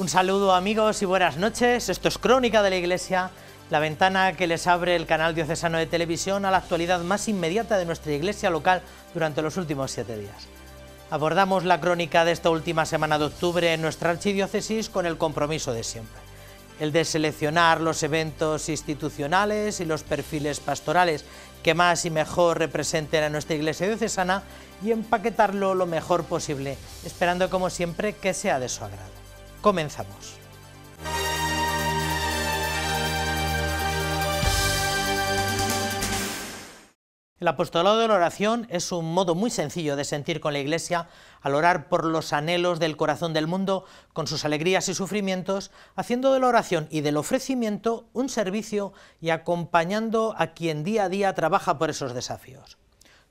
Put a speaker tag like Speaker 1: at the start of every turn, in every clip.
Speaker 1: Un saludo amigos y buenas noches, esto es Crónica de la Iglesia, la ventana que les abre el canal diocesano de televisión a la actualidad más inmediata de nuestra iglesia local durante los últimos 7 días. Abordamos la crónica de esta última semana de octubre en nuestra archidiócesis con el compromiso de siempre, el de seleccionar los eventos institucionales y los perfiles pastorales que más y mejor representen a nuestra iglesia diocesana y empaquetarlo lo mejor posible, esperando como siempre que sea de su agrado. Comenzamos. El apostolado de la oración es un modo muy sencillo de sentir con la Iglesia al orar por los anhelos del corazón del mundo, con sus alegrías y sufrimientos, haciendo de la oración y del ofrecimiento un servicio y acompañando a quien día a día trabaja por esos desafíos.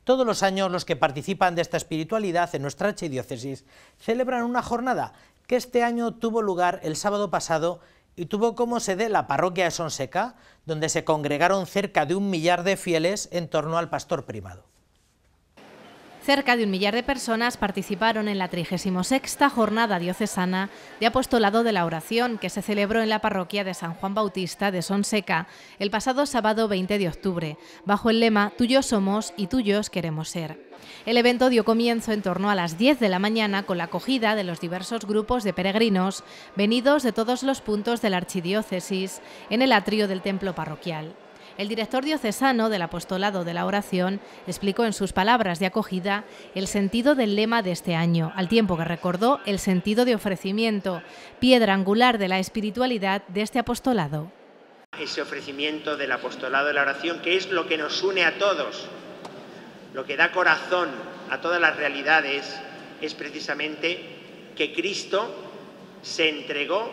Speaker 1: Todos los años los que participan de esta espiritualidad en nuestra archidiócesis celebran una jornada que este año tuvo lugar el sábado pasado y tuvo como sede la parroquia de Sonseca, donde se congregaron cerca de 1 millar de fieles en torno al pastor primado.
Speaker 2: Cerca de 1 millar de personas participaron en la 36ª Jornada Diocesana de Apostolado de la Oración, que se celebró en la parroquia de San Juan Bautista de Sonseca el pasado sábado 20 de octubre, bajo el lema «Tuyos somos y tuyos queremos ser». El evento dio comienzo en torno a las 10 de la mañana con la acogida de los diversos grupos de peregrinos venidos de todos los puntos de la archidiócesis en el atrio del templo parroquial. El director diocesano del Apostolado de la Oración explicó en sus palabras de acogida el sentido del lema de este año, al tiempo que recordó el sentido de ofrecimiento, piedra angular de la espiritualidad de este apostolado.
Speaker 3: Ese ofrecimiento del Apostolado de la Oración, que es lo que nos une a todos, lo que da corazón a todas las realidades, es precisamente que Cristo se entregó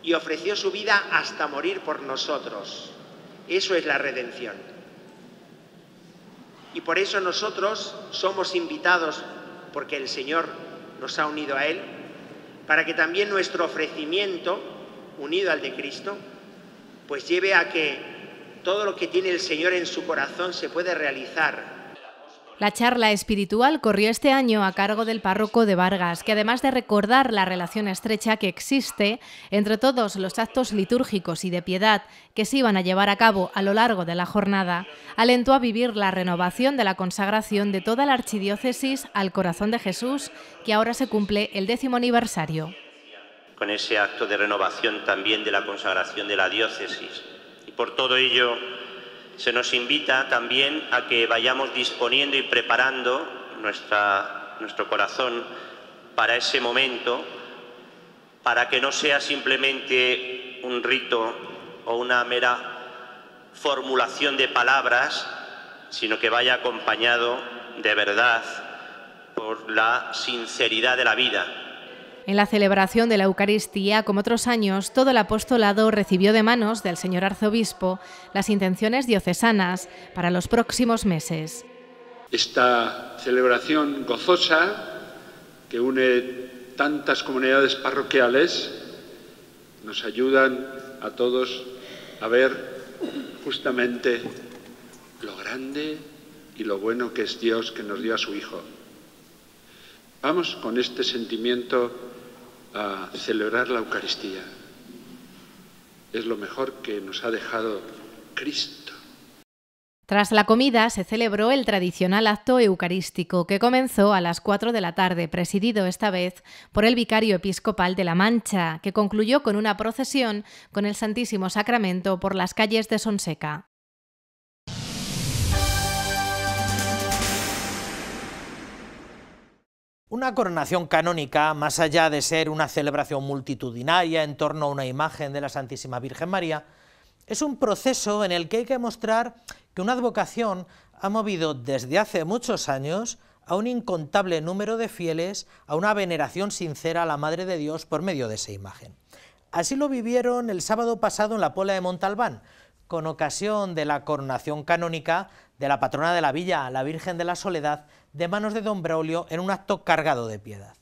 Speaker 3: y ofreció su vida hasta morir por nosotros. Eso es la redención. Y por eso nosotros somos invitados, porque el Señor nos ha unido a Él, para que también nuestro ofrecimiento, unido al de Cristo, pues lleve a que todo lo que tiene el Señor en su corazón se puede realizar.
Speaker 2: La charla espiritual corrió este año a cargo del párroco de Vargas, que además de recordar la relación estrecha que existe entre todos los actos litúrgicos y de piedad que se iban a llevar a cabo a lo largo de la jornada, alentó a vivir la renovación de la consagración de toda la archidiócesis al corazón de Jesús, que ahora se cumple el 10º aniversario.
Speaker 4: Con ese acto de renovación también de la consagración de la diócesis. Y por todo ello se nos invita también a que vayamos disponiendo y preparando nuestro corazón para ese momento, para que no sea simplemente un rito o una mera formulación de palabras, sino que vaya acompañado de verdad por la sinceridad de la vida.
Speaker 2: En la celebración de la Eucaristía, como otros años, todo el apostolado recibió de manos del señor arzobispo las intenciones diocesanas para los próximos meses.
Speaker 5: Esta celebración gozosa que une tantas comunidades parroquiales nos ayudan a todos a ver justamente lo grande y lo bueno que es Dios, que nos dio a su Hijo. Vamos con este sentimiento a celebrar la Eucaristía. Es lo mejor que nos ha dejado Cristo.
Speaker 2: Tras la comida se celebró el tradicional acto eucarístico que comenzó a las 4 de la tarde, presidido esta vez por el vicario episcopal de La Mancha, que concluyó con una procesión con el Santísimo Sacramento por las calles de Sonseca.
Speaker 1: Una coronación canónica, más allá de ser una celebración multitudinaria en torno a una imagen de la Santísima Virgen María, es un proceso en el que hay que mostrar que una advocación ha movido desde hace muchos años a un incontable número de fieles a una veneración sincera a la Madre de Dios por medio de esa imagen. Así lo vivieron el sábado pasado en la Puebla de Montalbán, con ocasión de la coronación canónica de la patrona de la villa, la Virgen de la Soledad, de manos de don Braulio, en un acto cargado de piedad.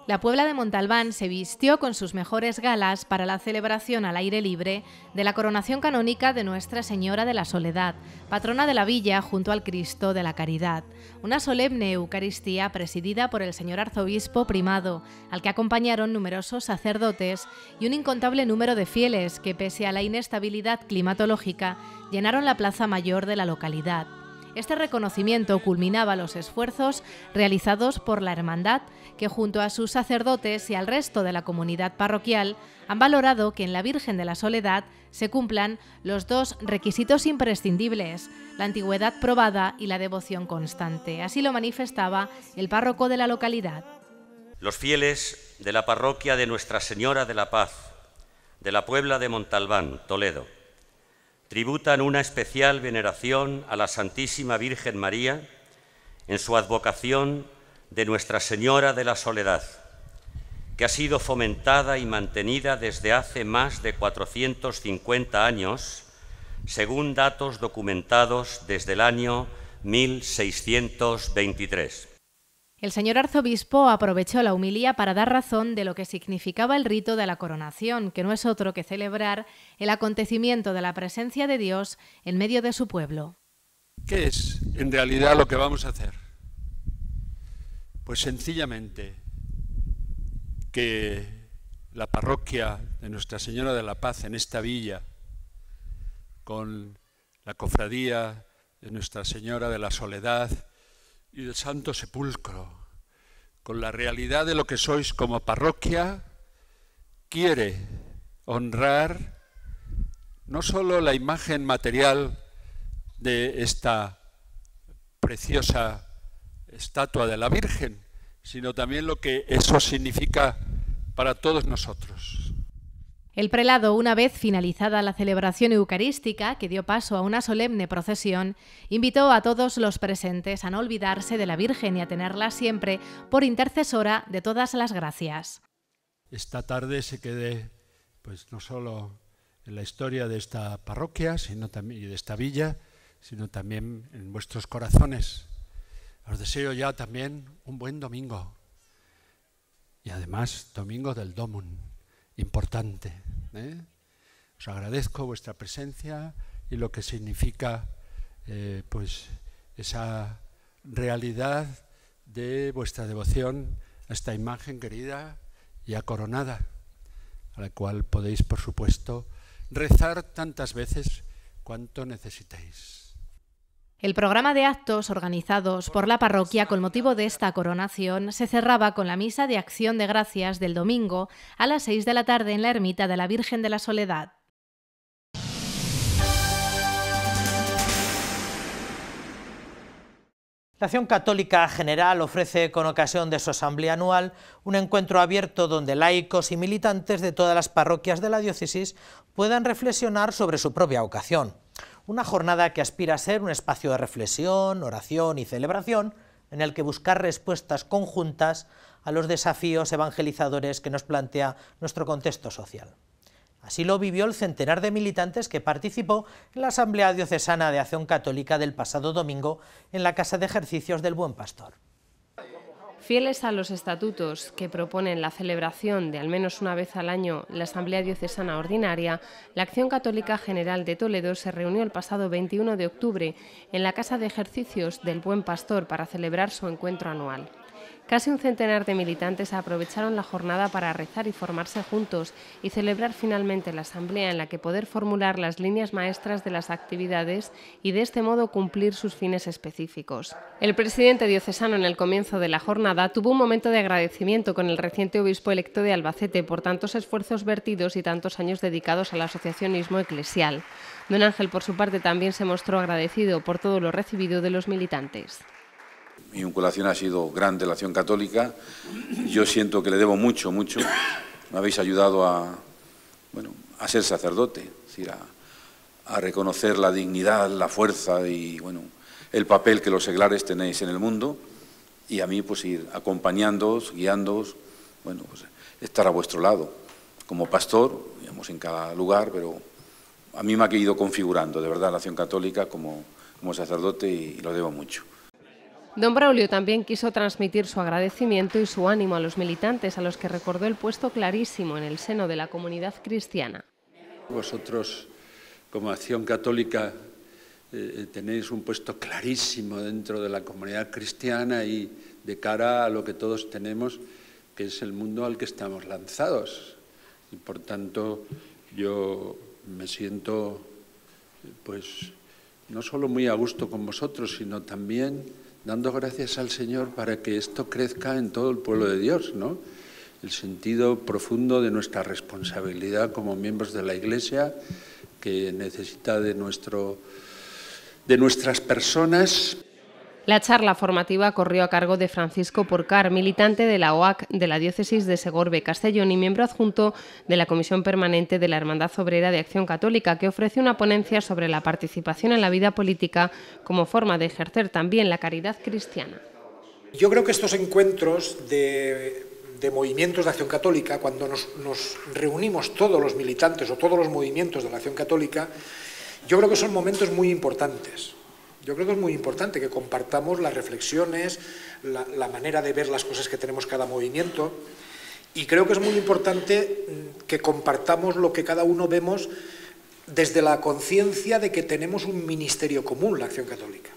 Speaker 2: La Puebla de Montalbán se vistió con sus mejores galas para la celebración al aire libre de la coronación canónica de Nuestra Señora de la Soledad, patrona de la villa junto al Cristo de la Caridad. Una solemne Eucaristía presidida por el señor arzobispo primado, al que acompañaron numerosos sacerdotes y un incontable número de fieles que, pese a la inestabilidad climatológica, llenaron la plaza mayor de la localidad. Este reconocimiento culminaba los esfuerzos realizados por la Hermandad, que junto a sus sacerdotes y al resto de la comunidad parroquial han valorado que en la Virgen de la Soledad se cumplan los dos requisitos imprescindibles, la antigüedad probada y la devoción constante. Así lo manifestaba el párroco de la localidad.
Speaker 6: Los fieles de la parroquia de Nuestra Señora de la Paz, de la Puebla de Montalbán, Toledo, tributan una especial veneración a la Santísima Virgen María en su advocación de Nuestra Señora de la Soledad, que ha sido fomentada y mantenida desde hace más de 450 años, según datos documentados desde el año 1623.
Speaker 2: El señor arzobispo aprovechó la homilía para dar razón de lo que significaba el rito de la coronación, que no es otro que celebrar el acontecimiento de la presencia de Dios en medio de su pueblo.
Speaker 5: ¿Qué es en realidad lo que vamos a hacer? Pues sencillamente que la parroquia de Nuestra Señora de la Paz en esta villa, con la cofradía de Nuestra Señora de la Soledad y del Santo Sepulcro, con la realidad de lo que sois como parroquia, quiere honrar no solo la imagen material de esta preciosa estatua de la Virgen, sino también lo que eso significa para todos nosotros.
Speaker 2: El prelado, una vez finalizada la celebración eucarística, que dio paso a una solemne procesión, invitó a todos los presentes a no olvidarse de la Virgen y a tenerla siempre por intercesora de todas las gracias.
Speaker 5: Esta tarde se quede, pues no solo en la historia de esta parroquia, sino también y de esta villa, sino también en vuestros corazones. Os deseo ya también un buen domingo y además domingo del Domum, importante. Os agradezco vuestra presencia y lo que significa pues esa realidad de vuestra devoción a esta imagen querida y acoronada, a la cual podéis, por supuesto, rezar tantas veces cuanto necesitéis.
Speaker 2: El programa de actos organizados por la parroquia con motivo de esta coronación se cerraba con la misa de acción de gracias del domingo a las 6 de la tarde en la ermita de la Virgen de la Soledad.
Speaker 1: La Acción Católica General ofrece con ocasión de su asamblea anual un encuentro abierto donde laicos y militantes de todas las parroquias de la diócesis puedan reflexionar sobre su propia vocación. Una jornada que aspira a ser un espacio de reflexión, oración y celebración en el que buscar respuestas conjuntas a los desafíos evangelizadores que nos plantea nuestro contexto social. Así lo vivió el centenar de militantes que participó en la Asamblea Diocesana de Acción Católica del pasado domingo en la Casa de Ejercicios del Buen Pastor.
Speaker 7: Fieles a los estatutos que proponen la celebración de al menos una vez al año la Asamblea Diocesana Ordinaria, la Acción Católica General de Toledo se reunió el pasado 21 de octubre en la Casa de Ejercicios del Buen Pastor para celebrar su encuentro anual. Casi un centenar de militantes aprovecharon la jornada para rezar y formarse juntos y celebrar finalmente la asamblea en la que poder formular las líneas maestras de las actividades y de este modo cumplir sus fines específicos. El presidente diocesano en el comienzo de la jornada tuvo un momento de agradecimiento con el reciente obispo electo de Albacete por tantos esfuerzos vertidos y tantos años dedicados al asociacionismo eclesial. Don Ángel, por su parte, también se mostró agradecido por todo lo recibido de los militantes.
Speaker 8: Mi vinculación ha sido grande, la Acción Católica. Yo siento que le debo mucho. Me habéis ayudado a ser sacerdote, es decir, a reconocer la dignidad, la fuerza y el papel que los seglares tenéis en el mundo, y a mí pues ir acompañándoos, guiándoos, estar a vuestro lado como pastor, digamos, en cada lugar, pero a mí me ha ido configurando de verdad la Acción Católica como sacerdote y lo debo mucho.
Speaker 7: Don Braulio también quiso transmitir su agradecimiento y su ánimo a los militantes, a los que recordó el puesto clarísimo en el seno de la comunidad cristiana.
Speaker 5: Vosotros, como Acción Católica, tenéis un puesto clarísimo dentro de la comunidad cristiana y de cara a lo que todos tenemos, que es el mundo al que estamos lanzados. Y por tanto, yo me siento, pues, no solo muy a gusto con vosotros, sino también dando gracias al Señor para que esto crezca en todo el pueblo de Dios, ¿no? El sentido profundo de nuestra responsabilidad como miembros de la Iglesia, que necesita de nuestras personas.
Speaker 7: La charla formativa corrió a cargo de Francisco Porcar, militante de la OAC de la diócesis de Segorbe-Castellón y miembro adjunto de la Comisión Permanente de la Hermandad Obrera de Acción Católica, que ofreció una ponencia sobre la participación en la vida política como forma de ejercer también la caridad cristiana.
Speaker 9: Yo creo que estos encuentros de movimientos de Acción Católica, cuando nos reunimos todos los militantes o todos los movimientos de la Acción Católica, yo creo que son momentos muy importantes. Yo creo que es muy importante que compartamos las reflexiones, la manera de ver las cosas que tenemos cada movimiento, y creo que es muy importante que compartamos lo que cada uno vemos desde la conciencia de que tenemos un ministerio común, la Acción Católica.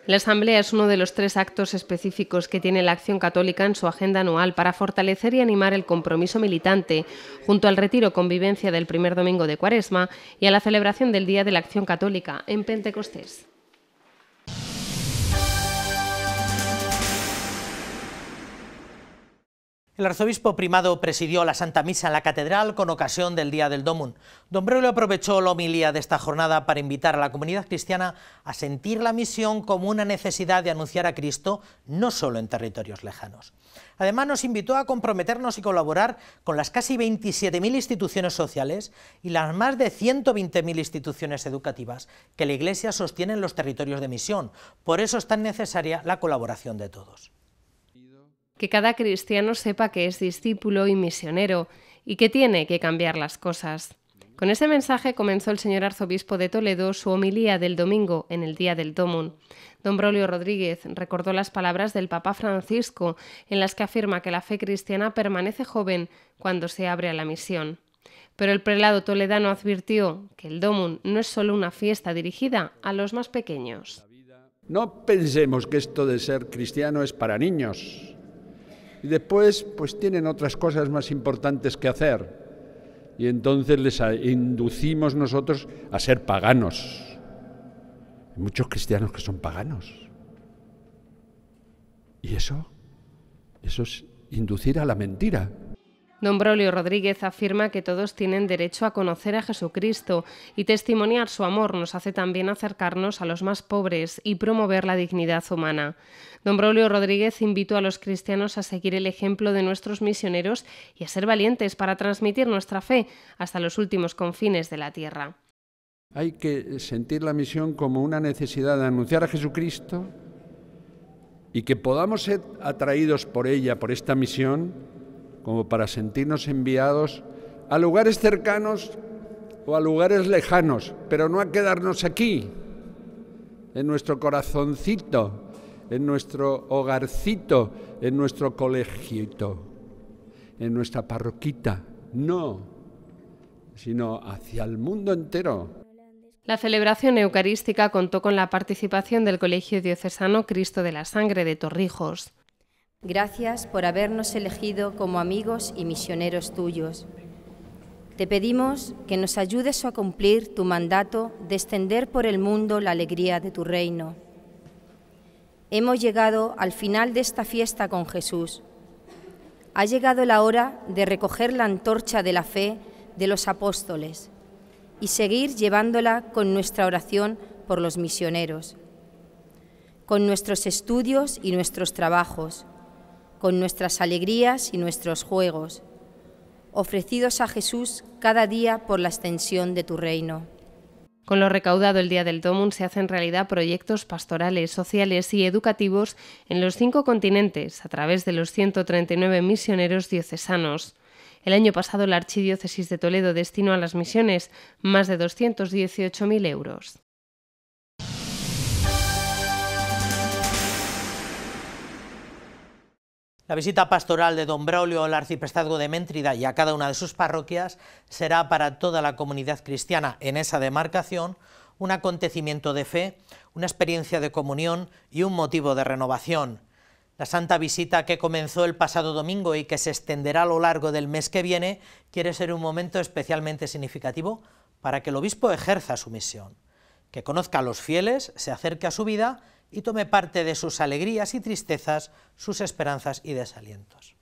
Speaker 7: La Asamblea es uno de los 3 actos específicos que tiene la Acción Católica en su agenda anual para fortalecer y animar el compromiso militante, junto al retiro convivencia del primer domingo de Cuaresma y a la celebración del Día de la Acción Católica en Pentecostés.
Speaker 1: El arzobispo primado presidió la Santa Misa en la Catedral con ocasión del Día del Domum. Don Braulio aprovechó la homilía de esta jornada para invitar a la comunidad cristiana a sentir la misión como una necesidad de anunciar a Cristo no solo en territorios lejanos. Además, nos invitó a comprometernos y colaborar con las casi 27.000 instituciones sociales y las más de 120.000 instituciones educativas que la Iglesia sostiene en los territorios de misión. Por eso es tan necesaria la colaboración de todos.
Speaker 7: Que cada cristiano sepa que es discípulo y misionero y que tiene que cambiar las cosas. Con ese mensaje comenzó el señor arzobispo de Toledo su homilía del domingo en el Día del Domum. Don Braulio Rodríguez recordó las palabras del Papa Francisco, en las que afirma que la fe cristiana permanece joven cuando se abre a la misión. Pero el prelado toledano advirtió que el Domum no es solo una fiesta dirigida a los más pequeños.
Speaker 5: No pensemos que esto de ser cristiano es para niños. Y después, pues tienen otras cosas más importantes que hacer. Y entonces les inducimos nosotros a ser paganos. Hay muchos cristianos que son paganos. Y eso es inducir a la mentira.
Speaker 7: Don Braulio Rodríguez afirma que todos tienen derecho a conocer a Jesucristo y testimoniar su amor nos hace también acercarnos a los más pobres y promover la dignidad humana. Don Braulio Rodríguez invitó a los cristianos a seguir el ejemplo de nuestros misioneros y a ser valientes para transmitir nuestra fe hasta los últimos confines de la tierra.
Speaker 5: Hay que sentir la misión como una necesidad de anunciar a Jesucristo y que podamos ser atraídos por ella, por esta misión, como para sentirnos enviados a lugares cercanos o a lugares lejanos, pero no a quedarnos aquí, en nuestro corazoncito, en nuestro hogarcito, en nuestro colegiito, en nuestra parroquita, no, sino hacia el mundo entero.
Speaker 7: La celebración eucarística contó con la participación del Colegio Diocesano Cristo de la Sangre de Torrijos.
Speaker 10: Gracias por habernos elegido como amigos y misioneros tuyos. Te pedimos que nos ayudes a cumplir tu mandato de extender por el mundo la alegría de tu reino. Hemos llegado al final de esta fiesta con Jesús. Ha llegado la hora de recoger la antorcha de la fe de los apóstoles y seguir llevándola con nuestra oración por los misioneros, con nuestros estudios y nuestros trabajos, con nuestras alegrías y nuestros juegos, ofrecidos a Jesús cada día por la extensión de tu reino.
Speaker 7: Con lo recaudado el Día del Domum se hacen realidad proyectos pastorales, sociales y educativos en los 5 continentes a través de los 139 misioneros diocesanos. El año pasado la Archidiócesis de Toledo destinó a las misiones más de 218.000 euros.
Speaker 1: La visita pastoral de don Braulio al arciprestazgo de Méntrida y a cada una de sus parroquias será para toda la comunidad cristiana en esa demarcación un acontecimiento de fe, una experiencia de comunión y un motivo de renovación. La santa visita que comenzó el pasado domingo y que se extenderá a lo largo del mes que viene quiere ser un momento especialmente significativo para que el obispo ejerza su misión, que conozca a los fieles, se acerque a su vida y tome parte de sus alegrías y tristezas, sus esperanzas y desalientos.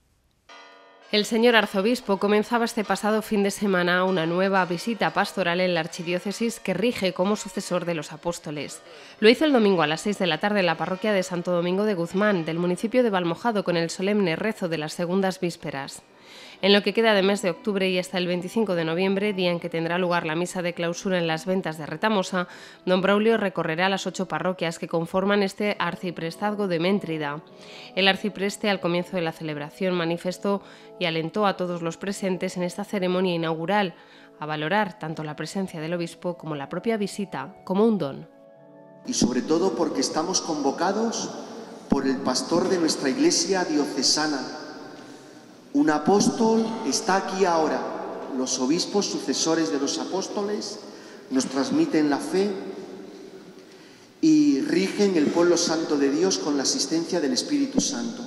Speaker 7: El señor arzobispo comenzaba este pasado fin de semana una nueva visita pastoral en la archidiócesis que rige como sucesor de los apóstoles. Lo hizo el domingo a las 6 de la tarde en la parroquia de Santo Domingo de Guzmán, del municipio de Valmojado, con el solemne rezo de las segundas vísperas. En lo que queda de mes de octubre y hasta el 25 de noviembre, día en que tendrá lugar la misa de clausura en las ventas de Retamosa, don Braulio recorrerá las 8 parroquias que conforman este arciprestazgo de Méntrida. El arcipreste, al comienzo de la celebración, manifestó y alentó a todos los presentes en esta ceremonia inaugural a valorar tanto la presencia del obispo como la propia visita como un don.
Speaker 11: Y sobre todo porque estamos convocados por el pastor de nuestra iglesia diocesana. Un apóstol está aquí ahora. Los obispos sucesores de los apóstoles nos transmiten la fe y rigen el pueblo santo de Dios con la asistencia del Espíritu Santo.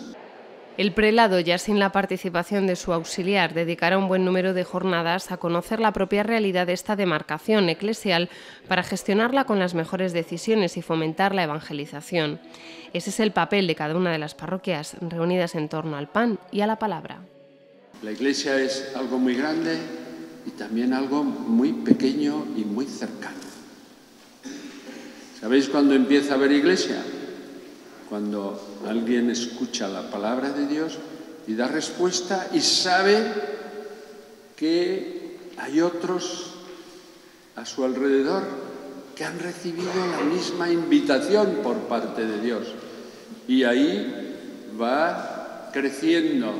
Speaker 7: El prelado, ya sin la participación de su auxiliar, dedicará un buen número de jornadas a conocer la propia realidad de esta demarcación eclesial para gestionarla con las mejores decisiones y fomentar la evangelización. Ese es el papel de cada una de las parroquias reunidas en torno al pan y a la palabra.
Speaker 5: La Iglesia es algo muy grande y también algo muy pequeño y muy cercano. ¿Sabéis cuándo empieza a haber Iglesia? Cuando alguien escucha la palabra de Dios y da respuesta y sabe que hay otros a su alrededor que han recibido la misma invitación por parte de Dios. Y ahí va creciendo.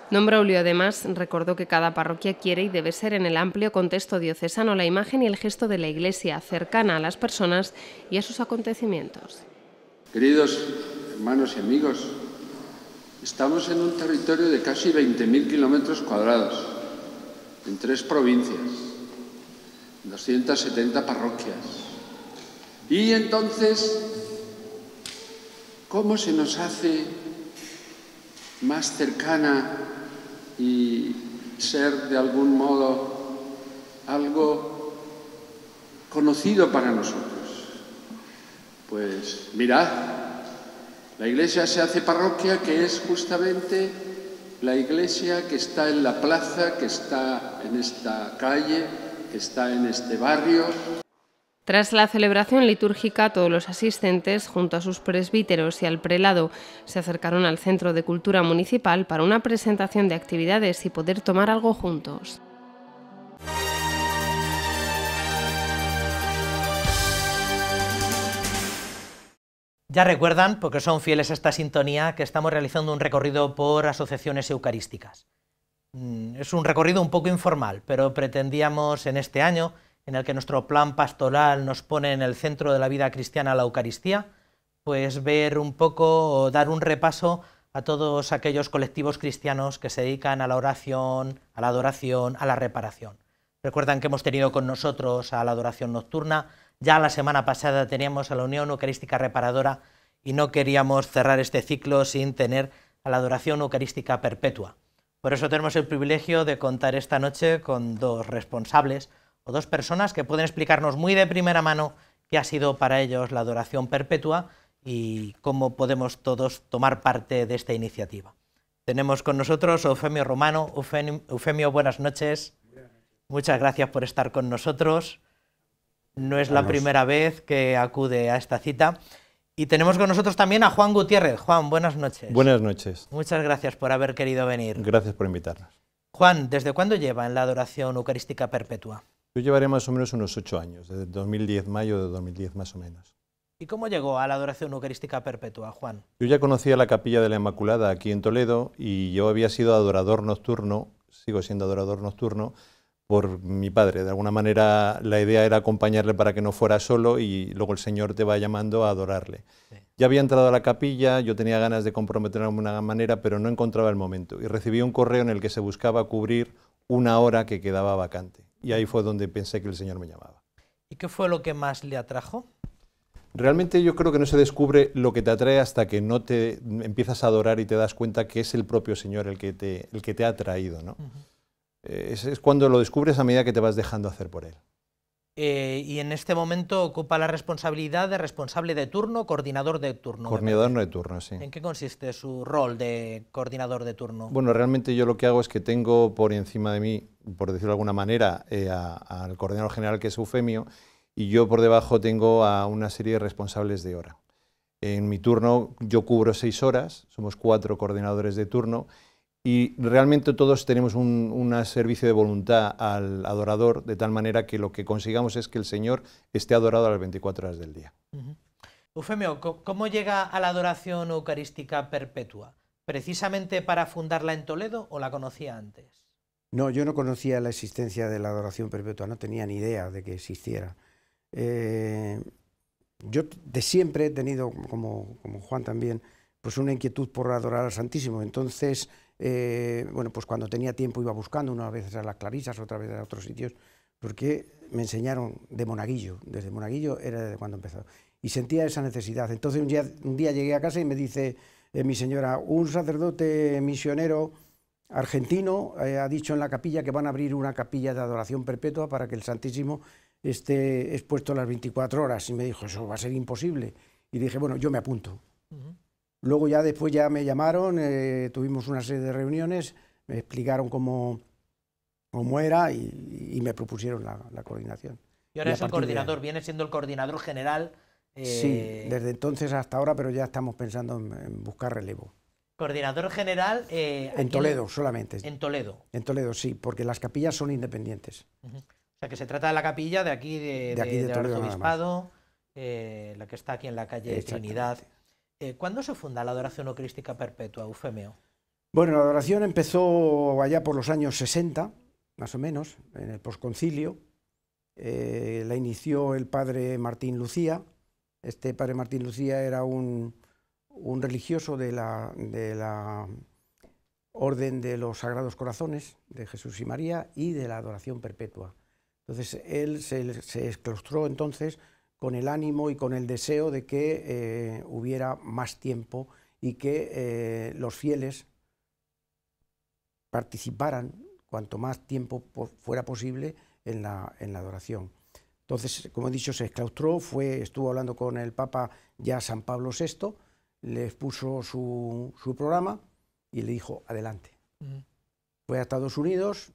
Speaker 7: Don Braulio además recordó que cada parroquia quiere y debe ser en el amplio contexto diocesano la imagen y el gesto de la Iglesia, cercana a las personas y a sus acontecimientos.
Speaker 5: Queridos hermanos y amigos, estamos en un territorio de casi 20.000 kilómetros cuadrados, en 3 provincias, 270 parroquias. Y entonces, ¿cómo se nos hace más cercana y ser de algún modo algo conocido para nosotros? Pues mirad, la iglesia se hace parroquia, que es justamente la iglesia que está en la plaza, que está en esta calle, que está en este barrio.
Speaker 7: Tras la celebración litúrgica, todos los asistentes, junto a sus presbíteros y al prelado, se acercaron al Centro de Cultura Municipal para una presentación de actividades y poder tomar algo juntos.
Speaker 1: Ya recuerdan, porque son fieles a esta sintonía, que estamos realizando un recorrido por asociaciones eucarísticas. Es un recorrido un poco informal, pero pretendíamos en este año, en el que nuestro plan pastoral nos pone en el centro de la vida cristiana la Eucaristía, pues ver un poco o dar un repaso a todos aquellos colectivos cristianos que se dedican a la oración, a la adoración, a la reparación. Recuerdan que hemos tenido con nosotros a la adoración nocturna, ya la semana pasada teníamos a la Unión Eucarística Reparadora y no queríamos cerrar este ciclo sin tener a la adoración eucarística perpetua. Por eso tenemos el privilegio de contar esta noche con 2 responsables o 2 personas que pueden explicarnos muy de primera mano qué ha sido para ellos la adoración perpetua y cómo podemos todos tomar parte de esta iniciativa. Tenemos con nosotros a Eufemio Romano. Eufemio, buenas noches. Muchas gracias por estar con nosotros. No es la primera vez que acude a esta cita. Y tenemos con nosotros también a Juan Gutiérrez. Juan, buenas noches.
Speaker 12: Buenas noches.
Speaker 1: Muchas gracias por haber querido venir.
Speaker 12: Gracias por invitarnos.
Speaker 1: Juan, ¿desde cuándo lleva en la adoración eucarística perpetua?
Speaker 12: Yo llevaré más o menos unos 8 años, desde 2010, mayo de 2010 más o menos.
Speaker 1: ¿Y cómo llegó a la adoración eucarística perpetua, Juan?
Speaker 12: Yo ya conocía la Capilla de la Inmaculada aquí en Toledo y yo había sido adorador nocturno, sigo siendo adorador nocturno, por mi padre. De alguna manera la idea era acompañarle para que no fuera solo y luego el Señor te va llamando a adorarle. Sí. Ya había entrado a la capilla, yo tenía ganas de comprometerme de alguna manera, pero no encontraba el momento. Y recibí un correo en el que se buscaba cubrir una hora que quedaba vacante. Y ahí fue donde pensé que el Señor me llamaba.
Speaker 1: ¿Y qué fue lo que más le atrajo?
Speaker 12: Realmente yo creo que no se descubre lo que te atrae hasta que no te empiezas a adorar y te das cuenta que es el propio Señor el que te ha atraído, ¿no? Es cuando lo descubres a medida que te vas dejando hacer por Él.
Speaker 1: Y en este momento ocupa la responsabilidad de responsable de turno, coordinador de turno.
Speaker 12: Coordinador de turno, sí.
Speaker 1: ¿En qué consiste su rol de coordinador de turno?
Speaker 12: Bueno, realmente yo lo que hago es que tengo por encima de mí, por decirlo de alguna manera, al coordinador general, que es Eufemio, y yo por debajo tengo a una serie de responsables de hora. En mi turno yo cubro 6 horas, somos 4 coordinadores de turno, y realmente todos tenemos un servicio de voluntad al adorador, de tal manera que lo que consigamos es que el Señor esté adorado a las 24 horas del día.
Speaker 1: Eufemio, ¿cómo llega a la adoración eucarística perpetua? ¿Precisamente para fundarla en Toledo o la conocía antes?
Speaker 13: No, yo no conocía la existencia de la adoración perpetua, no tenía ni idea de que existiera. Yo de siempre he tenido, como Juan también, pues una inquietud por adorar al Santísimo. Entonces, bueno, pues cuando tenía tiempo iba buscando, unas veces a las Clarisas, otras veces a otros sitios, porque me enseñaron de monaguillo. Desde monaguillo era desde cuando empezó. Y sentía esa necesidad. Entonces un día llegué a casa y me dice mi señora, un sacerdote misionero argentino ha dicho en la capilla que van a abrir una capilla de adoración perpetua para que el Santísimo esté expuesto las 24 horas. Y me dijo, eso va a ser imposible. Y dije, bueno, yo me apunto. Luego ya después ya me llamaron, tuvimos una serie de reuniones, me explicaron cómo era y me propusieron la coordinación.
Speaker 1: Y ahora es el coordinador, viene siendo el coordinador general.
Speaker 13: Sí, desde entonces hasta ahora, pero ya estamos pensando en buscar relevo.
Speaker 1: Coordinador general...
Speaker 13: en Toledo solamente.
Speaker 1: En Toledo.
Speaker 13: En Toledo, sí, porque las capillas son independientes.
Speaker 1: O sea, que se trata de la capilla de aquí, de
Speaker 13: Toledo,
Speaker 1: Arzobispado, la que está aquí en la calle Trinidad. ¿Cuándo se funda la adoración eucarística perpetua, Eufemio?
Speaker 13: Bueno, la adoración empezó allá por los años 60, más o menos, en el posconcilio. La inició el padre Martín Lucía. Este padre Martín Lucía era un religioso de la Orden de los Sagrados Corazones, de Jesús y María, y de la adoración perpetua. Entonces, él se exclaustró entonces con el ánimo y con el deseo de que hubiera más tiempo y que los fieles participaran cuanto más tiempo fuera posible en la adoración. Entonces, como he dicho, se exclaustró, estuvo hablando con el Papa ya San Pablo VI, le expuso su programa y le dijo, adelante. Fue a Estados Unidos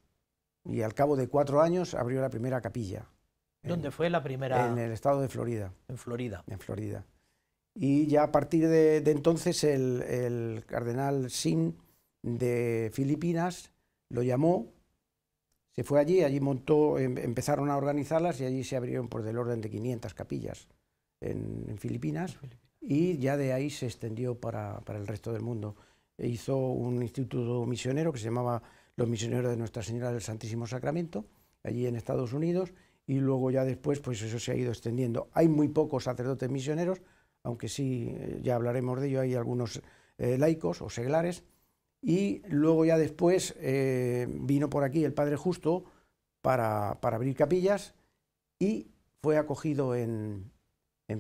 Speaker 13: y al cabo de 4 años abrió la primera capilla.
Speaker 1: ¿Dónde fue la primera?
Speaker 13: En el estado de Florida.
Speaker 1: En Florida.
Speaker 13: En Florida. Y ya a partir de entonces el cardenal Sin de Filipinas lo llamó, se fue allí montó, empezaron a organizarlas y allí se abrieron por del orden de 500 capillas en Filipinas y ya de ahí se extendió para el resto del mundo. Hizo un instituto misionero que se llamaba Los Misioneros de Nuestra Señora del Santísimo Sacramento, allí en Estados Unidos, y luego ya después pues eso se ha ido extendiendo. Hay muy pocos sacerdotes misioneros, aunque sí, ya hablaremos de ello, hay algunos laicos o seglares, y luego ya después vino por aquí el Padre Justo para abrir capillas y fue acogido en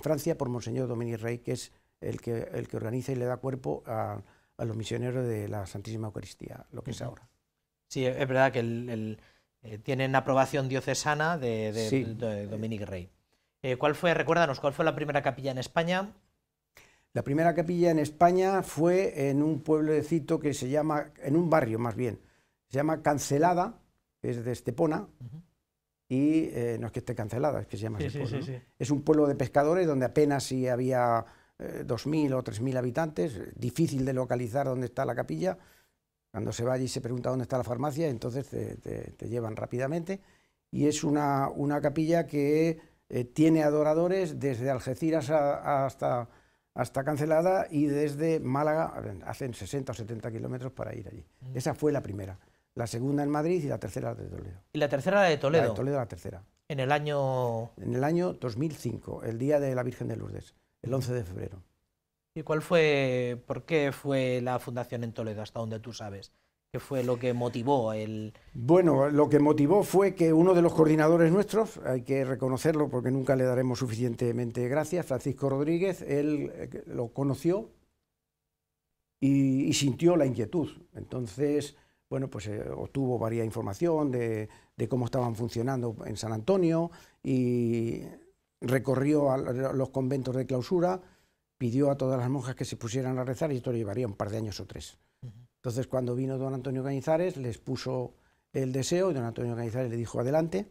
Speaker 13: Francia por Monseñor Dominique Rey, que es el que organiza y le da cuerpo a los misioneros de la Santísima Eucaristía, lo que es ahora.
Speaker 1: Sí, es verdad que tienen aprobación diocesana de Dominique Rey. Recuérdanos, ¿cuál fue la primera capilla en España?
Speaker 13: La primera capilla en España fue en un pueblecito que se llama, en un barrio más bien, se llama Cancelada, es de Estepona, y no es que esté Cancelada, es que se llama ese pueblo, ¿no? Es un pueblo de pescadores donde apenas si había 2.000 o 3.000 habitantes, difícil de localizar dónde está la capilla. Cuando se va allí se pregunta dónde está la farmacia, entonces te llevan rápidamente. Y es una capilla que tiene adoradores desde Algeciras hasta Cancelada y desde Málaga, hacen 60 o 70 kilómetros para ir allí. Esa fue la primera. la segunda en Madrid y la tercera de Toledo.
Speaker 1: ¿Y la tercera la de Toledo?
Speaker 13: La de Toledo, la tercera.
Speaker 1: En el año...
Speaker 13: En el año 2005, el día de la Virgen de Lourdes, el 11 de febrero.
Speaker 1: ¿Y por qué fue la fundación en Toledo, hasta donde tú sabes? ¿Qué fue lo que motivó el...?
Speaker 13: Bueno, lo que motivó fue que uno de los coordinadores nuestros, hay que reconocerlo porque nunca le daremos suficientemente gracias, Francisco Rodríguez, él lo conoció y sintió la inquietud. Entonces, bueno, pues obtuvo varias información de cómo estaban funcionando en San Antonio y recorrió a los conventos de clausura, pidió a todas las monjas que se pusieran a rezar y esto llevaría un par de años o 3. Entonces, cuando vino don Antonio Cañizares, les puso el deseo y don Antonio Cañizares le dijo adelante.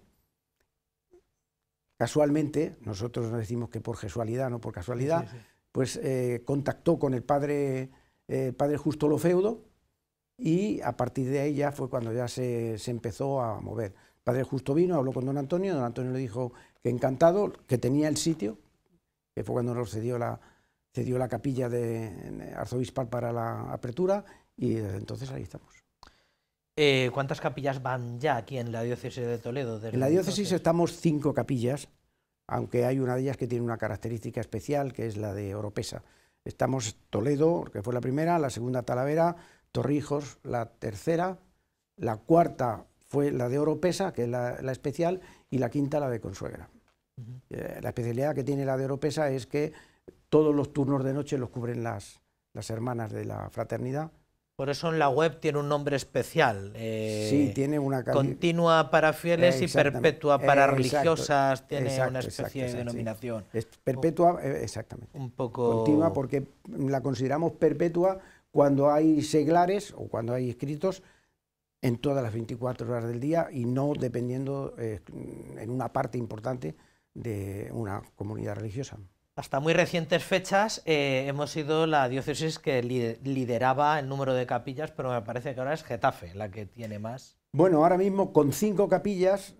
Speaker 13: Casualmente, nosotros decimos que por casualidad, no por casualidad, pues contactó con el padre Justo Lofeudo y a partir de ahí ya fue cuando ya se empezó a mover. El padre Justo vino, habló con don Antonio le dijo que encantado, que tenía el sitio, que fue cuando nos cedió la capilla arzobispal para la apertura y desde entonces ahí estamos.
Speaker 1: ¿Cuántas capillas van ya aquí en la diócesis de Toledo?
Speaker 13: En la diócesis estamos 5 capillas, aunque hay una de ellas que tiene una característica especial, que es la de Oropesa. Estamos Toledo, que fue la primera, la segunda Talavera, Torrijos, la tercera, la cuarta fue la de Oropesa, que es la especial, y la quinta la de Consuegra. La especialidad que tiene la de Oropesa es que todos los turnos de noche los cubren las hermanas de la fraternidad.
Speaker 1: Por eso en la web tiene un nombre especial.
Speaker 13: Sí, tiene una...
Speaker 1: Continua para fieles y perpetua para religiosas, tiene
Speaker 13: exacto,
Speaker 1: una especie de denominación.
Speaker 13: Sí. Es perpetua, exactamente.
Speaker 1: Un poco...
Speaker 13: Continua porque la consideramos perpetua cuando hay seglares o cuando hay escritos en todas las 24 horas del día y no dependiendo en una parte importante de una comunidad religiosa.
Speaker 1: Hasta muy recientes fechas hemos sido la diócesis que lideraba el número de capillas, pero me parece que ahora es Getafe la que tiene más.
Speaker 13: Bueno, ahora mismo con 5 capillas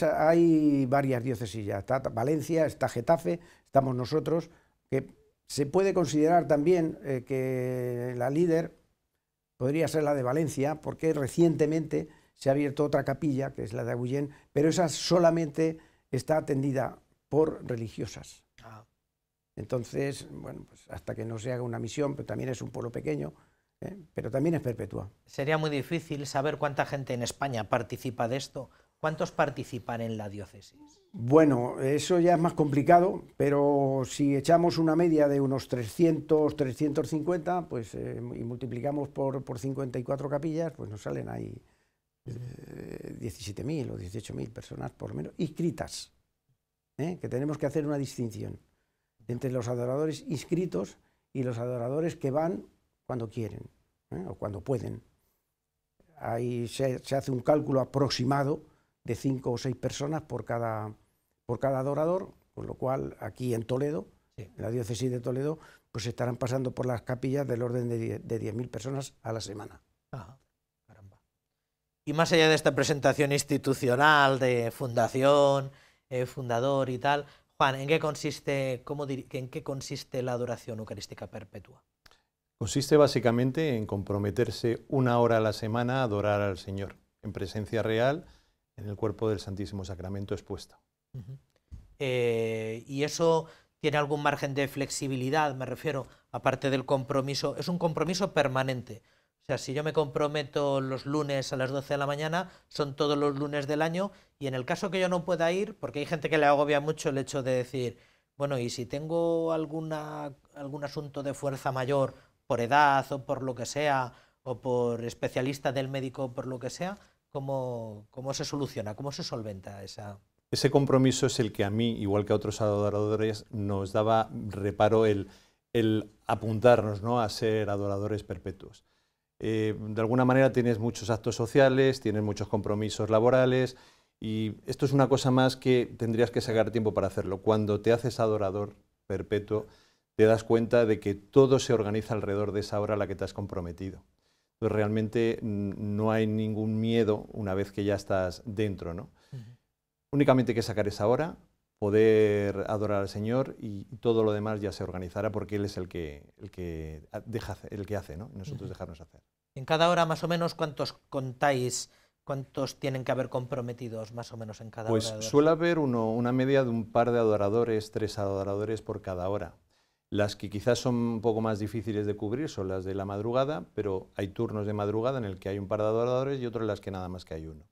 Speaker 13: hay varias diócesis ya. Está Valencia, está Getafe, estamos nosotros, que se puede considerar también que la líder podría ser la de Valencia, porque recientemente se ha abierto otra capilla, que es la de Agullén, pero esa solamente está atendida por religiosas. Entonces, bueno, pues hasta que no se haga una misión, pero también es un pueblo pequeño, pero también es perpetua.
Speaker 1: Sería muy difícil saber cuánta gente en España participa de esto. ¿Cuántos participan en la diócesis?
Speaker 13: Bueno, eso ya es más complicado, pero si echamos una media de unos 300, 350, pues, y multiplicamos por 54 capillas, pues nos salen ahí 17.000 o 18.000 personas por lo menos inscritas, que tenemos que hacer una distinción entre los adoradores inscritos y los adoradores que van cuando quieren o cuando pueden. Ahí se hace un cálculo aproximado de 5 o 6 personas por cada adorador, con lo cual aquí en Toledo, en la diócesis de Toledo, pues estarán pasando por las capillas del orden de 10.000 personas a la semana.
Speaker 1: Ajá, caramba. Y más allá de esta presentación institucional de fundación, fundador y tal, Juan, ¿en qué consiste la adoración eucarística perpetua?
Speaker 12: Consiste básicamente en comprometerse 1 hora a la semana a adorar al Señor, en presencia real, en el cuerpo del Santísimo Sacramento expuesto.
Speaker 1: ¿Y eso tiene algún margen de flexibilidad? Me refiero, aparte del compromiso, es un compromiso permanente. O sea, si yo me comprometo los lunes a las 12 de la mañana, son todos los lunes del año, y en el caso que yo no pueda ir, porque hay gente que le agobia mucho el hecho de decir, bueno, y si tengo algún asunto de fuerza mayor, por edad o por lo que sea, o por especialista del médico por lo que sea, ¿cómo se soluciona? ¿Cómo se solventa esa...?
Speaker 12: Ese compromiso es el que a mí, igual que a otros adoradores, nos daba reparo el apuntarnos, ¿no?, a ser adoradores perpetuos. De alguna manera tienes muchos actos sociales, tienes muchos compromisos laborales y esto es una cosa más que tendrías que sacar tiempo para hacerlo. Cuando te haces adorador perpetuo te das cuenta de que todo se organiza alrededor de esa hora a la que te has comprometido. Entonces realmente no hay ningún miedo una vez que ya estás dentro, ¿no? Únicamente hay que sacar esa hora, poder adorar al Señor y todo lo demás ya se organizará porque Él es el que hace, ¿no? Y nosotros dejarnos hacer.
Speaker 1: En cada hora, más o menos, ¿cuántos contáis? ¿Cuántos tienen que haber comprometidos más o menos en cada hora?
Speaker 12: Pues suele haber una media de un par de adoradores, 3 adoradores por cada hora. Las que quizás son un poco más difíciles de cubrir son las de la madrugada, pero hay turnos de madrugada en el que hay un par de adoradores y otros en las que nada más que hay uno.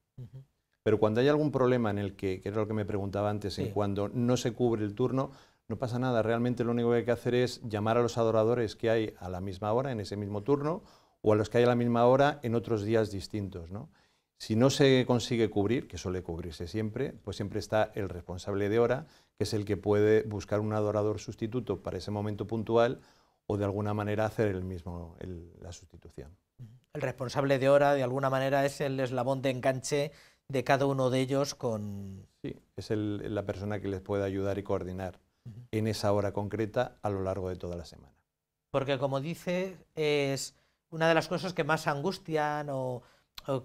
Speaker 12: Pero cuando hay algún problema en el que era lo que me preguntaba antes, en cuando no se cubre el turno, no pasa nada. Realmente lo único que hay que hacer es llamar a los adoradores que hay a la misma hora, en ese mismo turno, o a los que hay a la misma hora en otros días distintos, ¿no? Si no se consigue cubrir, que suele cubrirse siempre, pues siempre está el responsable de hora, que es el que puede buscar un adorador sustituto para ese momento puntual o de alguna manera hacer la sustitución.
Speaker 1: El responsable de hora, de alguna manera, es el eslabón de enganche de cada uno de ellos con...
Speaker 12: Sí, es la persona que les puede ayudar y coordinar en esa hora concreta a lo largo de toda la semana.
Speaker 1: Porque, como dice, es una de las cosas que más angustian o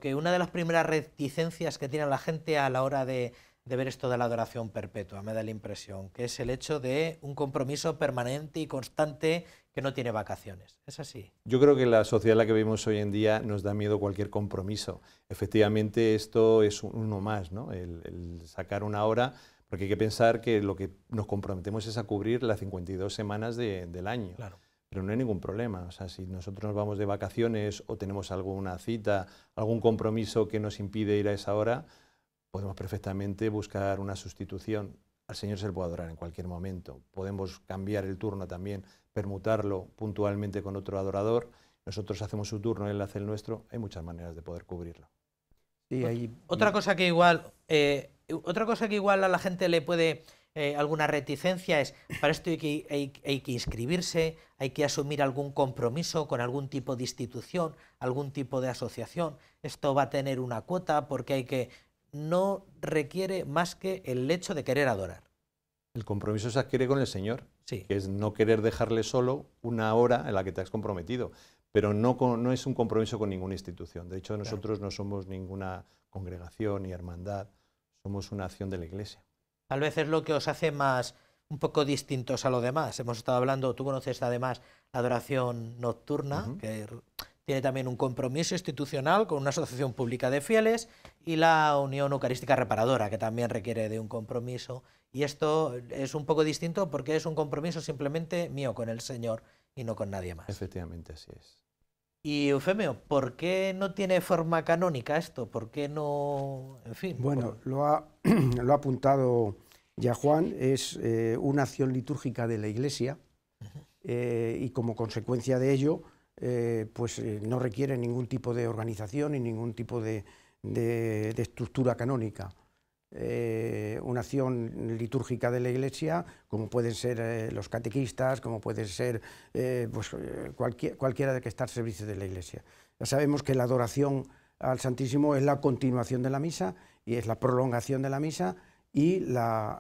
Speaker 1: que una de las primeras reticencias que tiene la gente a la hora de ver esto de la adoración perpetua, me da la impresión, que es el hecho de un compromiso permanente y constante que no tiene vacaciones. ¿Es así?
Speaker 12: Yo creo que la sociedad en la que vivimos hoy en día nos da miedo cualquier compromiso. Efectivamente, esto es uno más, ¿no? El sacar una hora, porque hay que pensar que lo que nos comprometemos es a cubrir las 52 semanas del año.
Speaker 1: Claro.
Speaker 12: Pero no hay ningún problema. O sea, si nosotros nos vamos de vacaciones o tenemos alguna cita, algún compromiso que nos impide ir a esa hora, podemos perfectamente buscar una sustitución. Al Señor se le puede adorar en cualquier momento. Podemos cambiar el turno también, permutarlo puntualmente con otro adorador. Nosotros hacemos su turno, Él hace el nuestro. Hay muchas maneras de poder cubrirlo.
Speaker 13: Sí,
Speaker 1: otra cosa que igual a la gente le puede... alguna reticencia es, para esto hay que inscribirse, hay que asumir algún compromiso con algún tipo de institución, algún tipo de asociación, esto va a tener una cuota porque no requiere más que el hecho de querer adorar.
Speaker 12: El compromiso se adquiere con el Señor,
Speaker 1: sí,
Speaker 12: que es no querer dejarle solo una hora en la que te has comprometido, pero no es un compromiso con ninguna institución. De hecho, nosotros no somos ninguna congregación ni hermandad, somos una acción de la Iglesia.
Speaker 1: Tal vez es lo que os hace un poco distintos a lo demás. Hemos estado hablando, tú conoces además la adoración nocturna, que tiene también un compromiso institucional con una asociación pública de fieles, y la Unión Eucarística Reparadora, que también requiere de un compromiso. Y esto es un poco distinto porque es un compromiso simplemente mío con el Señor y no con nadie más.
Speaker 12: Efectivamente, así es.
Speaker 1: Y Eufemio, ¿por qué no tiene forma canónica esto? ¿Por qué no...? En fin.
Speaker 13: Bueno, lo ha apuntado ya Juan, es una acción litúrgica de la Iglesia y como consecuencia de ello, no requiere ningún tipo de organización y ningún tipo de estructura canónica. Una acción litúrgica de la Iglesia, como pueden ser los catequistas, como pueden ser cualquiera de que está al servicio de la Iglesia. Ya sabemos que la adoración al Santísimo es la continuación de la misa y es la prolongación de la misa, y la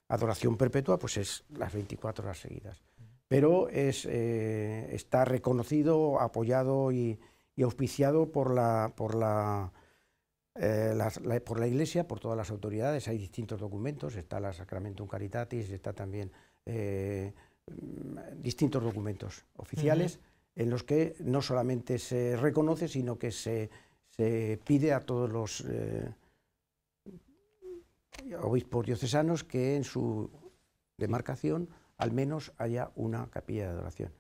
Speaker 13: adoración perpetua pues es las 24 horas seguidas. Pero está reconocido, apoyado y auspiciado por la Iglesia, por todas las autoridades. Hay distintos documentos, está la Sacramentum Caritatis, está también distintos documentos oficiales en los que no solamente se reconoce, sino que se pide a todos los obispos diocesanos que en su demarcación al menos haya una capilla de adoración.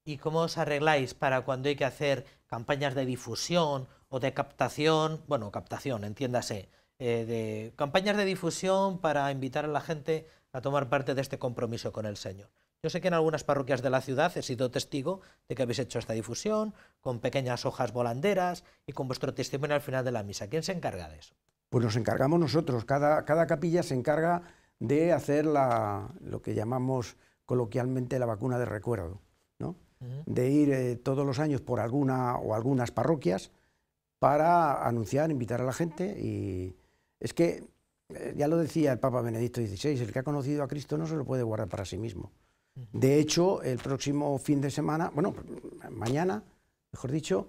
Speaker 1: ¿Y cómo os arregláis para cuando hay que hacer campañas de difusión o de captación? Bueno, captación, entiéndase, de campañas de difusión para invitar a la gente a tomar parte de este compromiso con el Señor. Yo sé que en algunas parroquias de la ciudad he sido testigo de que habéis hecho esta difusión con pequeñas hojas volanderas y con vuestro testimonio al final de la misa. ¿Quién se encarga de eso?
Speaker 13: Pues nos encargamos nosotros. Cada capilla se encarga de hacer lo que llamamos coloquialmente la vacuna de recuerdo, ¿no? De ir todos los años por alguna o algunas parroquias para anunciar, invitar a la gente. Y es que, ya lo decía el Papa Benedicto XVI, el que ha conocido a Cristo no se lo puede guardar para sí mismo. De hecho, el próximo fin de semana, bueno, mañana, mejor dicho,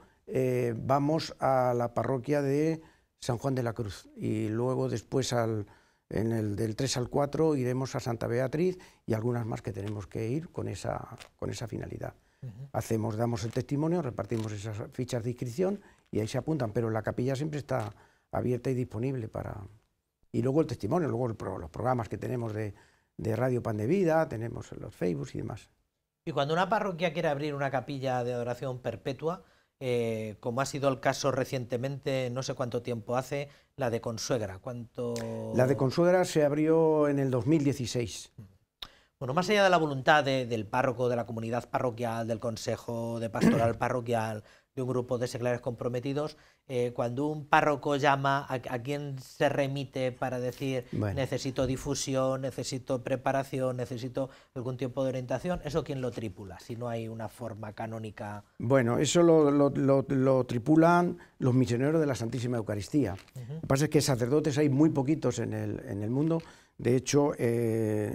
Speaker 13: vamos a la parroquia de San Juan de la Cruz, y luego después del 3 al 4 iremos a Santa Beatriz y algunas más que tenemos que ir con esa finalidad. Damos el testimonio, repartimos esas fichas de inscripción y ahí se apuntan, pero la capilla siempre está abierta y disponible para... Y luego el testimonio, luego los programas que tenemos de Radio Pan de Vida, tenemos los Facebook y demás.
Speaker 1: Y cuando una parroquia quiere abrir una capilla de adoración perpetua, como ha sido el caso recientemente, no sé cuánto tiempo hace, la de Consuegra,
Speaker 13: La de Consuegra se abrió en el 2016.
Speaker 1: Bueno, más allá de la voluntad del párroco, de la comunidad parroquial, del consejo de pastoral parroquial, de un grupo de seglares comprometidos, cuando un párroco llama, ¿a quién se remite para decir necesito difusión, necesito preparación, necesito algún tiempo de orientación? ¿Eso quién lo tripula, si no hay una forma canónica?
Speaker 13: Bueno, eso lo tripulan los misioneros de la Santísima Eucaristía. Lo que pasa es que sacerdotes hay muy poquitos en el mundo. De hecho,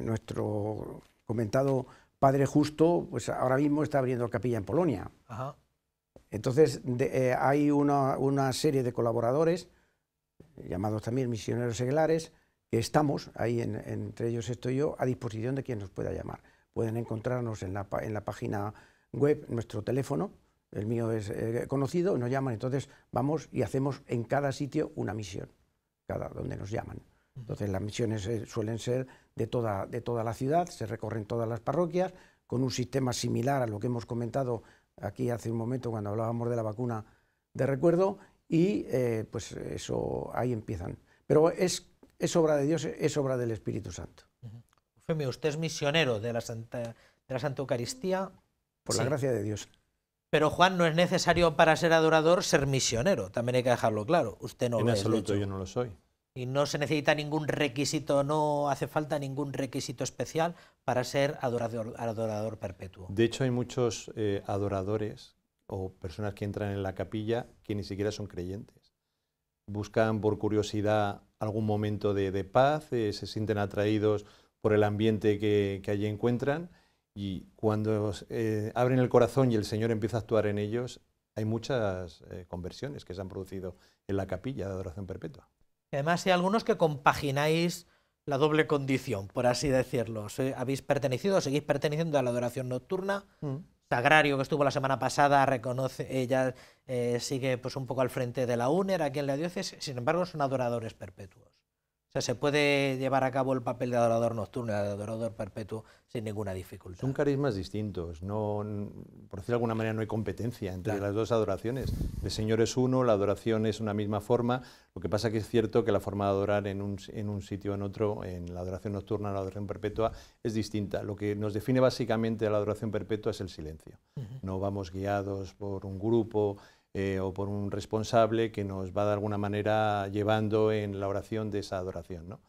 Speaker 13: nuestro comentado Padre Justo, pues ahora mismo está abriendo capilla en Polonia.
Speaker 1: Ajá.
Speaker 13: Entonces, hay una serie de colaboradores, llamados también misioneros seglares, que estamos, ahí entre ellos estoy yo, a disposición de quien nos pueda llamar. Pueden encontrarnos en la página web, nuestro teléfono, el mío es conocido, nos llaman, entonces vamos y hacemos en cada sitio una misión, donde nos llaman. Entonces las misiones suelen ser de toda la ciudad, se recorren todas las parroquias, con un sistema similar a lo que hemos comentado aquí hace un momento cuando hablábamos de la vacuna de recuerdo, y pues eso, ahí empiezan. Pero es obra de Dios, es obra del Espíritu Santo.
Speaker 1: Eufemio, usted es misionero de la Santa Eucaristía.
Speaker 13: Por la gracia de Dios.
Speaker 1: Pero Juan, no es necesario para ser adorador ser misionero, también hay que dejarlo claro. Usted no lo es.
Speaker 12: En absoluto, yo no lo soy.
Speaker 1: Y no se necesita ningún requisito, no hace falta ningún requisito especial para ser adorador perpetuo.
Speaker 12: De hecho, hay muchos adoradores o personas que entran en la capilla que ni siquiera son creyentes. Buscan por curiosidad algún momento de paz, se sienten atraídos por el ambiente que allí encuentran, y cuando abren el corazón y el Señor empieza a actuar en ellos, hay muchas conversiones que se han producido en la capilla de adoración perpetua.
Speaker 1: Además, hay algunos que compagináis la doble condición, por así decirlo. Habéis pertenecido, seguís perteneciendo a la adoración nocturna. Sagrario, que estuvo la semana pasada, ella sigue pues un poco al frente de la UNER aquí en la diócesis, sin embargo son adoradores perpetuos. O sea, se puede llevar a cabo el papel de adorador nocturno y de adorador perpetuo sin ninguna dificultad.
Speaker 12: Son carismas distintos, no, por decirlo de alguna manera no hay competencia entre las dos adoraciones. El Señor es uno, la adoración es una misma forma, lo que pasa es que es cierto que la forma de adorar en un sitio o en otro, en la adoración nocturna o la adoración perpetua, es distinta. Lo que nos define básicamente a la adoración perpetua es el silencio. No vamos guiados por un grupo o por un responsable que nos va de alguna manera llevando en la oración de esa adoración, ¿no?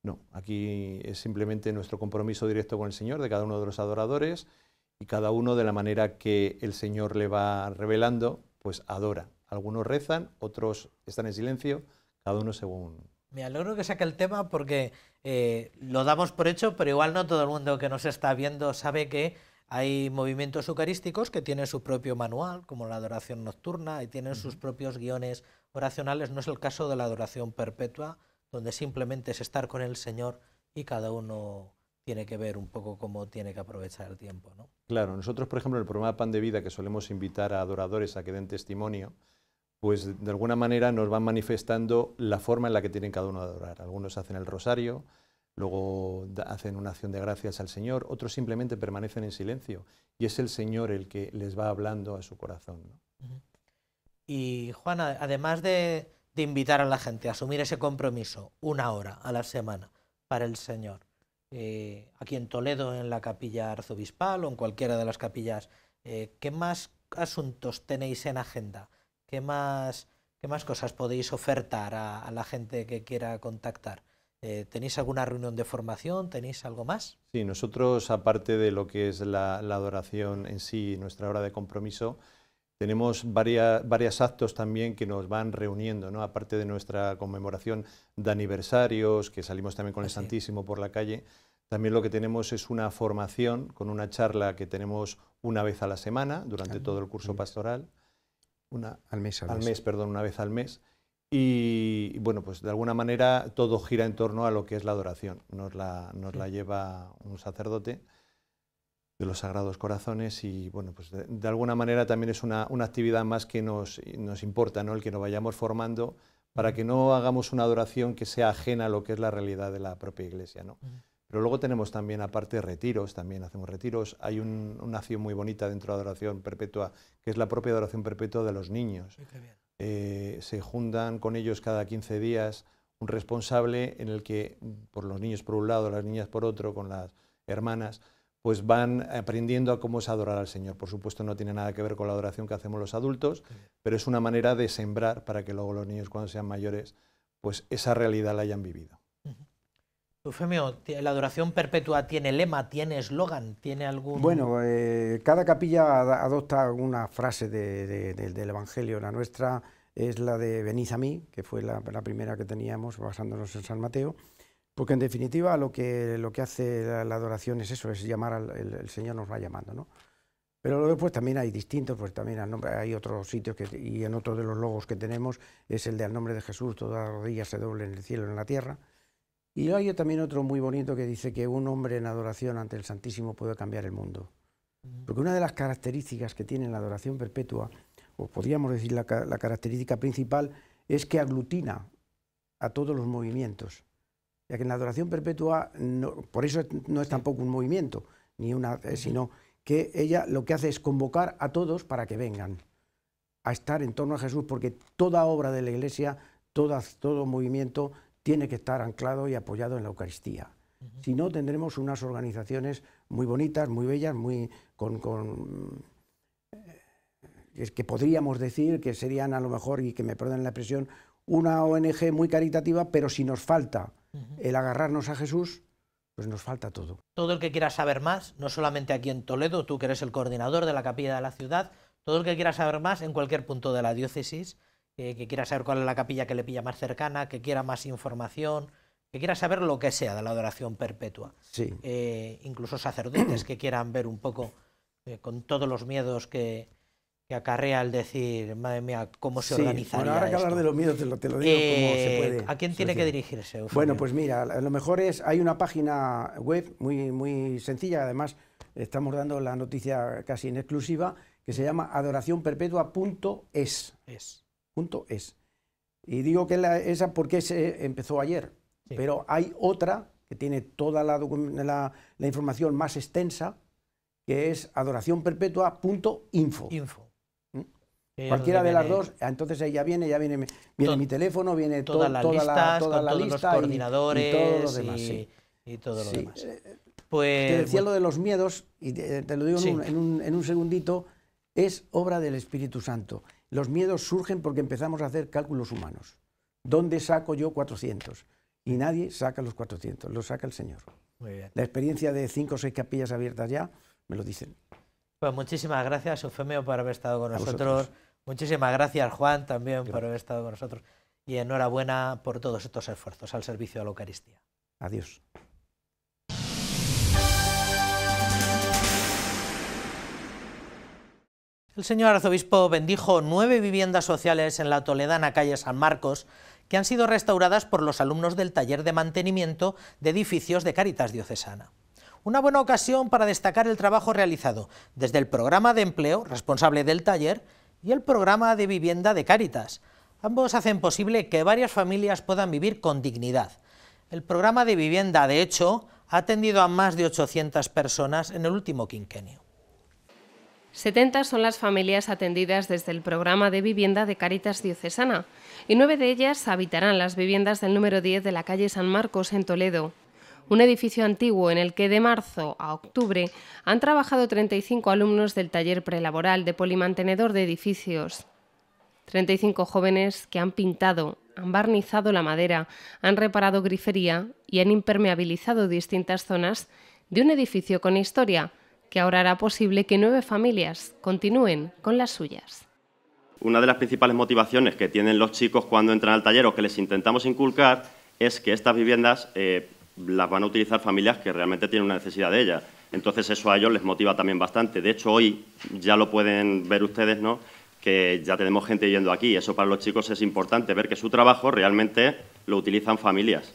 Speaker 12: No, aquí es simplemente nuestro compromiso directo con el Señor, de cada uno de los adoradores, y cada uno de la manera que el Señor le va revelando, pues adora. Algunos rezan, otros están en silencio, cada uno según...
Speaker 1: Me alegro que saque el tema porque lo damos por hecho, pero igual no todo el mundo que nos está viendo sabe que hay movimientos eucarísticos que tienen su propio manual, como la adoración nocturna, y tienen sus propios guiones oracionales. No es el caso de la adoración perpetua, donde simplemente es estar con el Señor y cada uno tiene que ver un poco cómo tiene que aprovechar el tiempo, ¿no?
Speaker 12: Claro, nosotros, por ejemplo, en el programa Pan de Vida, que solemos invitar a adoradores a que den testimonio, pues de alguna manera nos van manifestando la forma en la que tienen cada uno de adorar. Algunos hacen el rosario, luego hacen una acción de gracias al Señor, otros simplemente permanecen en silencio, y es el Señor el que les va hablando a su corazón, ¿no?
Speaker 1: Y Juana, además de invitar a la gente a asumir ese compromiso 1 hora a la semana para el Señor, aquí en Toledo, en la capilla arzobispal o en cualquiera de las capillas, ¿qué más asuntos tenéis en agenda? ¿Qué más cosas podéis ofertar a la gente que quiera contactar? ¿Tenéis alguna reunión de formación? ¿Tenéis algo más?
Speaker 12: Sí, nosotros, aparte de lo que es la adoración en sí, nuestra hora de compromiso, tenemos varios actos también que nos van reuniendo, ¿no? Aparte de nuestra conmemoración de aniversarios, que salimos también con el Santísimo por la calle, también lo que tenemos es una formación con una charla que tenemos una vez a la semana, durante todo el curso pastoral. Una vez al mes. Y bueno, pues de alguna manera todo gira en torno a lo que es la adoración. Nos la lleva un sacerdote. de los Sagrados Corazones y bueno, pues de alguna manera también es una actividad más que nos importa, ¿no? El que nos vayamos formando para que no hagamos una adoración que sea ajena a lo que es la realidad de la propia Iglesia, ¿no? Pero luego tenemos también, aparte, retiros, también hacemos retiros. Hay una acción muy bonita dentro de la adoración perpetua, que es la propia adoración perpetua de los niños. Se juntan con ellos cada 15 días un responsable en el que, por los niños por un lado, las niñas por otro, con las hermanas, pues van aprendiendo a cómo es adorar al Señor. Por supuesto no tiene nada que ver con la adoración que hacemos los adultos, pero es una manera de sembrar para que luego los niños cuando sean mayores, pues esa realidad la hayan vivido.
Speaker 1: Eufemio, ¿la adoración perpetua tiene lema, tiene eslogan, tiene algún...?
Speaker 13: Bueno, cada capilla adopta una frase del Evangelio. La nuestra es la de venid a mí, que fue la primera que teníamos basándonos en San Mateo, porque en definitiva lo que hace la adoración es eso, es llamar el Señor nos va llamando, ¿no? Pero luego pues también hay distintos, pues también hay otros sitios y en otro de los logos que tenemos es el de al nombre de Jesús, toda rodilla se doble en el cielo y en la tierra. Y hay también otro muy bonito que dice que un hombre en adoración ante el Santísimo puede cambiar el mundo. Porque una de las características que tiene la adoración perpetua, o podríamos decir la característica principal, es que aglutina a todos los movimientos. Ya que en la adoración perpetua, por eso no es tampoco un movimiento, sino que ella lo que hace es convocar a todos para que vengan a estar en torno a Jesús, porque toda obra de la Iglesia, todo movimiento, tiene que estar anclado y apoyado en la Eucaristía. Si no, tendremos unas organizaciones muy bonitas, muy bellas, que podríamos decir que serían a lo mejor, y que me perdonen la expresión, una ONG muy caritativa, pero si nos falta el agarrarnos a Jesús, pues nos falta todo.
Speaker 1: Todo el que quiera saber más, no solamente aquí en Toledo, tú que eres el coordinador de la capilla de la ciudad, todo el que quiera saber más en cualquier punto de la diócesis, que quiera saber cuál es la capilla que le pilla más cercana, que quiera más información, que quiera saber lo que sea de la adoración perpetua.
Speaker 13: Sí.
Speaker 1: Incluso sacerdotes que quieran ver un poco, con todos los miedos que acarrea el decir, madre mía, cómo se organizaría
Speaker 13: bueno, ahora que hablar de los miedos te lo digo cómo se puede.
Speaker 1: ¿A quién tiene que dirigirse, Eufemio?
Speaker 13: Bueno, pues mira, lo mejor hay una página web muy sencilla, además estamos dando la noticia casi en exclusiva, que se llama adoracionperpetua.es. Y digo que esa porque se empezó ayer, pero hay otra que tiene toda la información más extensa, que es adoracionperpetua.info. Cualquiera de las dos, entonces ahí ya viene mi teléfono, viene toda la lista,
Speaker 1: los coordinadores
Speaker 13: y todo lo demás.
Speaker 1: Y todo lo demás.
Speaker 13: Pues, te decía lo de los miedos, y te lo digo en un segundito, es obra del Espíritu Santo. Los miedos surgen porque empezamos a hacer cálculos humanos. ¿Dónde saco yo 400? Y nadie saca los 400, los saca el Señor.
Speaker 1: Muy bien.
Speaker 13: La experiencia de 5 o 6 capillas abiertas ya me lo dicen.
Speaker 1: Pues muchísimas gracias, Eufemio, por haber estado con nosotros. Muchísimas gracias, Juan, también por haber estado con nosotros. Y enhorabuena por todos estos esfuerzos al servicio de la Eucaristía.
Speaker 13: Adiós.
Speaker 1: El señor arzobispo bendijo 9 viviendas sociales en la toledana calle San Marcos que han sido restauradas por los alumnos del taller de mantenimiento de edificios de Cáritas Diocesana. Una buena ocasión para destacar el trabajo realizado desde el programa de empleo, responsable del taller, y el programa de vivienda de Cáritas. Ambos hacen posible que varias familias puedan vivir con dignidad. El programa de vivienda, de hecho, ha atendido a más de 800 personas en el último quinquenio.
Speaker 7: 70 son las familias atendidas desde el programa de vivienda de Cáritas Diocesana y 9 de ellas habitarán las viviendas del número 10 de la calle San Marcos en Toledo. Un edificio antiguo en el que de marzo a octubre han trabajado 35 alumnos del taller prelaboral de polimantenedor de edificios. 35 jóvenes que han pintado, han barnizado la madera, han reparado grifería y han impermeabilizado distintas zonas de un edificio con historia, que ahora hará posible que 9 familias continúen con las suyas.
Speaker 14: Una de las principales motivaciones que tienen los chicos cuando entran al taller o que les intentamos inculcar es que estas viviendas las van a utilizar familias que realmente tienen una necesidad de ellas. Entonces eso a ellos les motiva también bastante. De hecho, hoy ya lo pueden ver ustedes, ¿no?, que ya tenemos gente yendo aquí. Eso para los chicos es importante, ver que su trabajo realmente lo utilizan familias.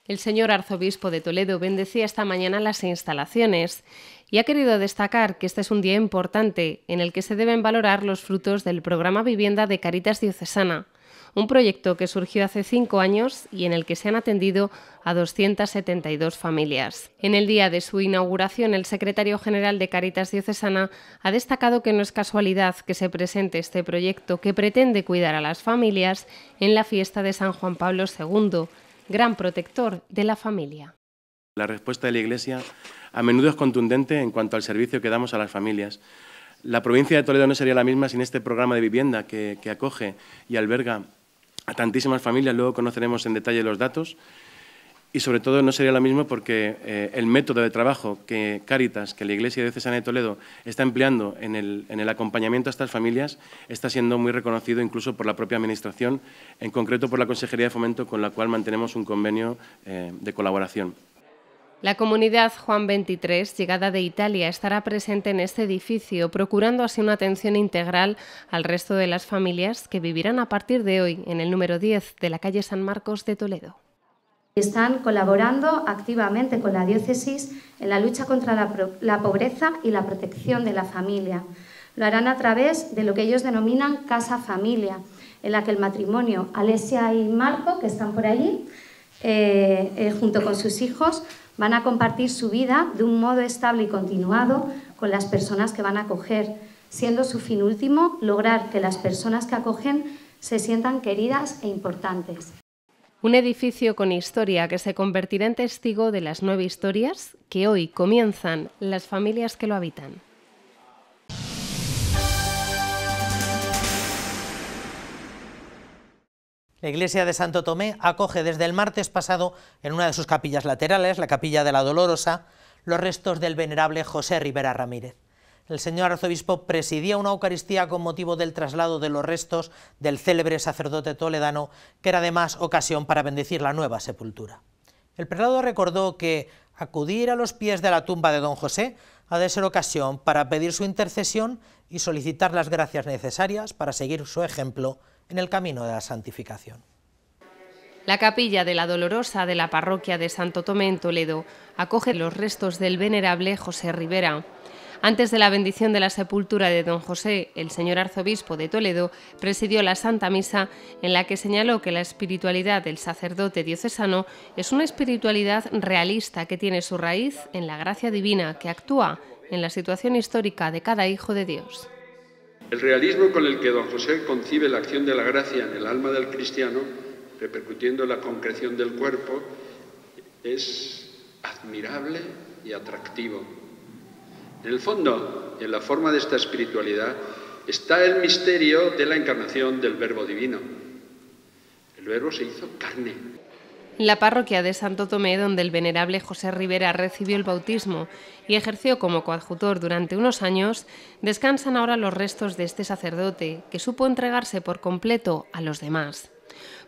Speaker 7: El señor arzobispo de Toledo bendecía esta mañana las instalaciones y ha querido destacar que este es un día importante en el que se deben valorar los frutos del programa Vivienda de Cáritas Diocesana, un proyecto que surgió hace 5 años y en el que se han atendido a 272 familias. En el día de su inauguración, el secretario general de Cáritas Diocesana ha destacado que no es casualidad que se presente este proyecto que pretende cuidar a las familias en la fiesta de San Juan Pablo II, gran protector de la familia.
Speaker 15: La respuesta de la Iglesia a menudo es contundente en cuanto al servicio que damos a las familias. La provincia de Toledo no sería la misma sin este programa de vivienda que acoge y alberga a tantísimas familias. Luego conoceremos en detalle los datos. Y sobre todo no sería lo mismo porque el método de trabajo que Cáritas, que la Iglesia Diocesana de Toledo está empleando en el acompañamiento a estas familias, está siendo muy reconocido incluso por la propia Administración, en concreto por la Consejería de Fomento, con la cual mantenemos un convenio de colaboración.
Speaker 7: La comunidad Juan XXIII, llegada de Italia, estará presente en este edificio, procurando así una atención integral al resto de las familias que vivirán a partir de hoy en el número 10 de la calle San Marcos de Toledo.
Speaker 16: Están colaborando activamente con la diócesis en la lucha contra la pobreza y la protección de la familia. Lo harán a través de lo que ellos denominan Casa Familia, en la que el matrimonio Alesia y Marco, que están por allí, junto con sus hijos, van a compartir su vida de un modo estable y continuado con las personas que van a acoger, siendo su fin último lograr que las personas que acogen se sientan queridas e importantes.
Speaker 7: Un edificio con historia que se convertirá en testigo de las 9 historias que hoy comienzan las familias que lo habitan.
Speaker 1: La iglesia de Santo Tomé acoge desde el martes pasado en una de sus capillas laterales, la capilla de la Dolorosa, los restos del venerable José Ribera Ramírez. El señor arzobispo presidía una Eucaristía con motivo del traslado de los restos del célebre sacerdote toledano, que era además ocasión para bendecir la nueva sepultura. El prelado recordó que acudir a los pies de la tumba de don José ha de ser ocasión para pedir su intercesión y solicitar las gracias necesarias para seguir su ejemplo en el camino de la santificación.
Speaker 7: La capilla de la Dolorosa de la parroquia de Santo Tomé en Toledo acoge los restos del venerable José Ribera. Antes de la bendición de la sepultura de don José, el señor arzobispo de Toledo presidió la Santa Misa, en la que señaló que la espiritualidad del sacerdote diocesano es una espiritualidad realista que tiene su raíz en la gracia divina que actúa en la situación histórica de cada hijo de Dios.
Speaker 5: El realismo con el que don José concibe la acción de la gracia en el alma del cristiano, repercutiendo en la concreción del cuerpo, es admirable y atractivo. En el fondo, en la forma de esta espiritualidad, está el misterio de la encarnación del Verbo Divino. El Verbo se hizo carne.
Speaker 7: En la parroquia de Santo Tomé, donde el venerable José Ribera recibió el bautismo y ejerció como coadjutor durante unos años, descansan ahora los restos de este sacerdote, que supo entregarse por completo a los demás.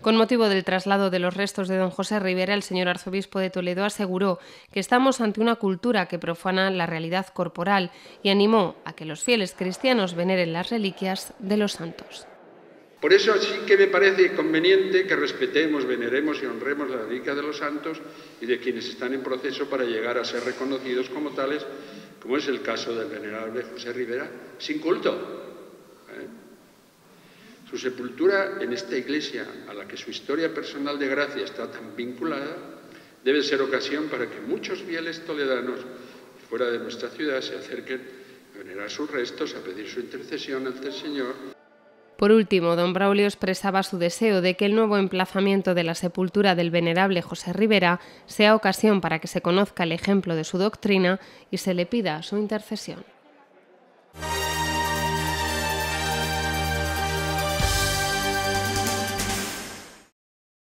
Speaker 7: Con motivo del traslado de los restos de don José Ribera, el señor arzobispo de Toledo aseguró que estamos ante una cultura que profana la realidad corporal y animó a que los fieles cristianos veneren las reliquias de los santos.
Speaker 5: Por eso sí que me parece conveniente que respetemos, veneremos y honremos la reliquia de los santos y de quienes están en proceso para llegar a ser reconocidos como tales, como es el caso del venerable José Ribera, sin culto. Su sepultura en esta iglesia, a la que su historia personal de gracia está tan vinculada, debe ser ocasión para que muchos fieles toledanos fuera de nuestra ciudad se acerquen a venerar sus restos, a pedir su intercesión ante el Señor.
Speaker 7: Por último, don Braulio expresaba su deseo de que el nuevo emplazamiento de la sepultura del venerable José Ribera sea ocasión para que se conozca el ejemplo de su doctrina y se le pida su intercesión.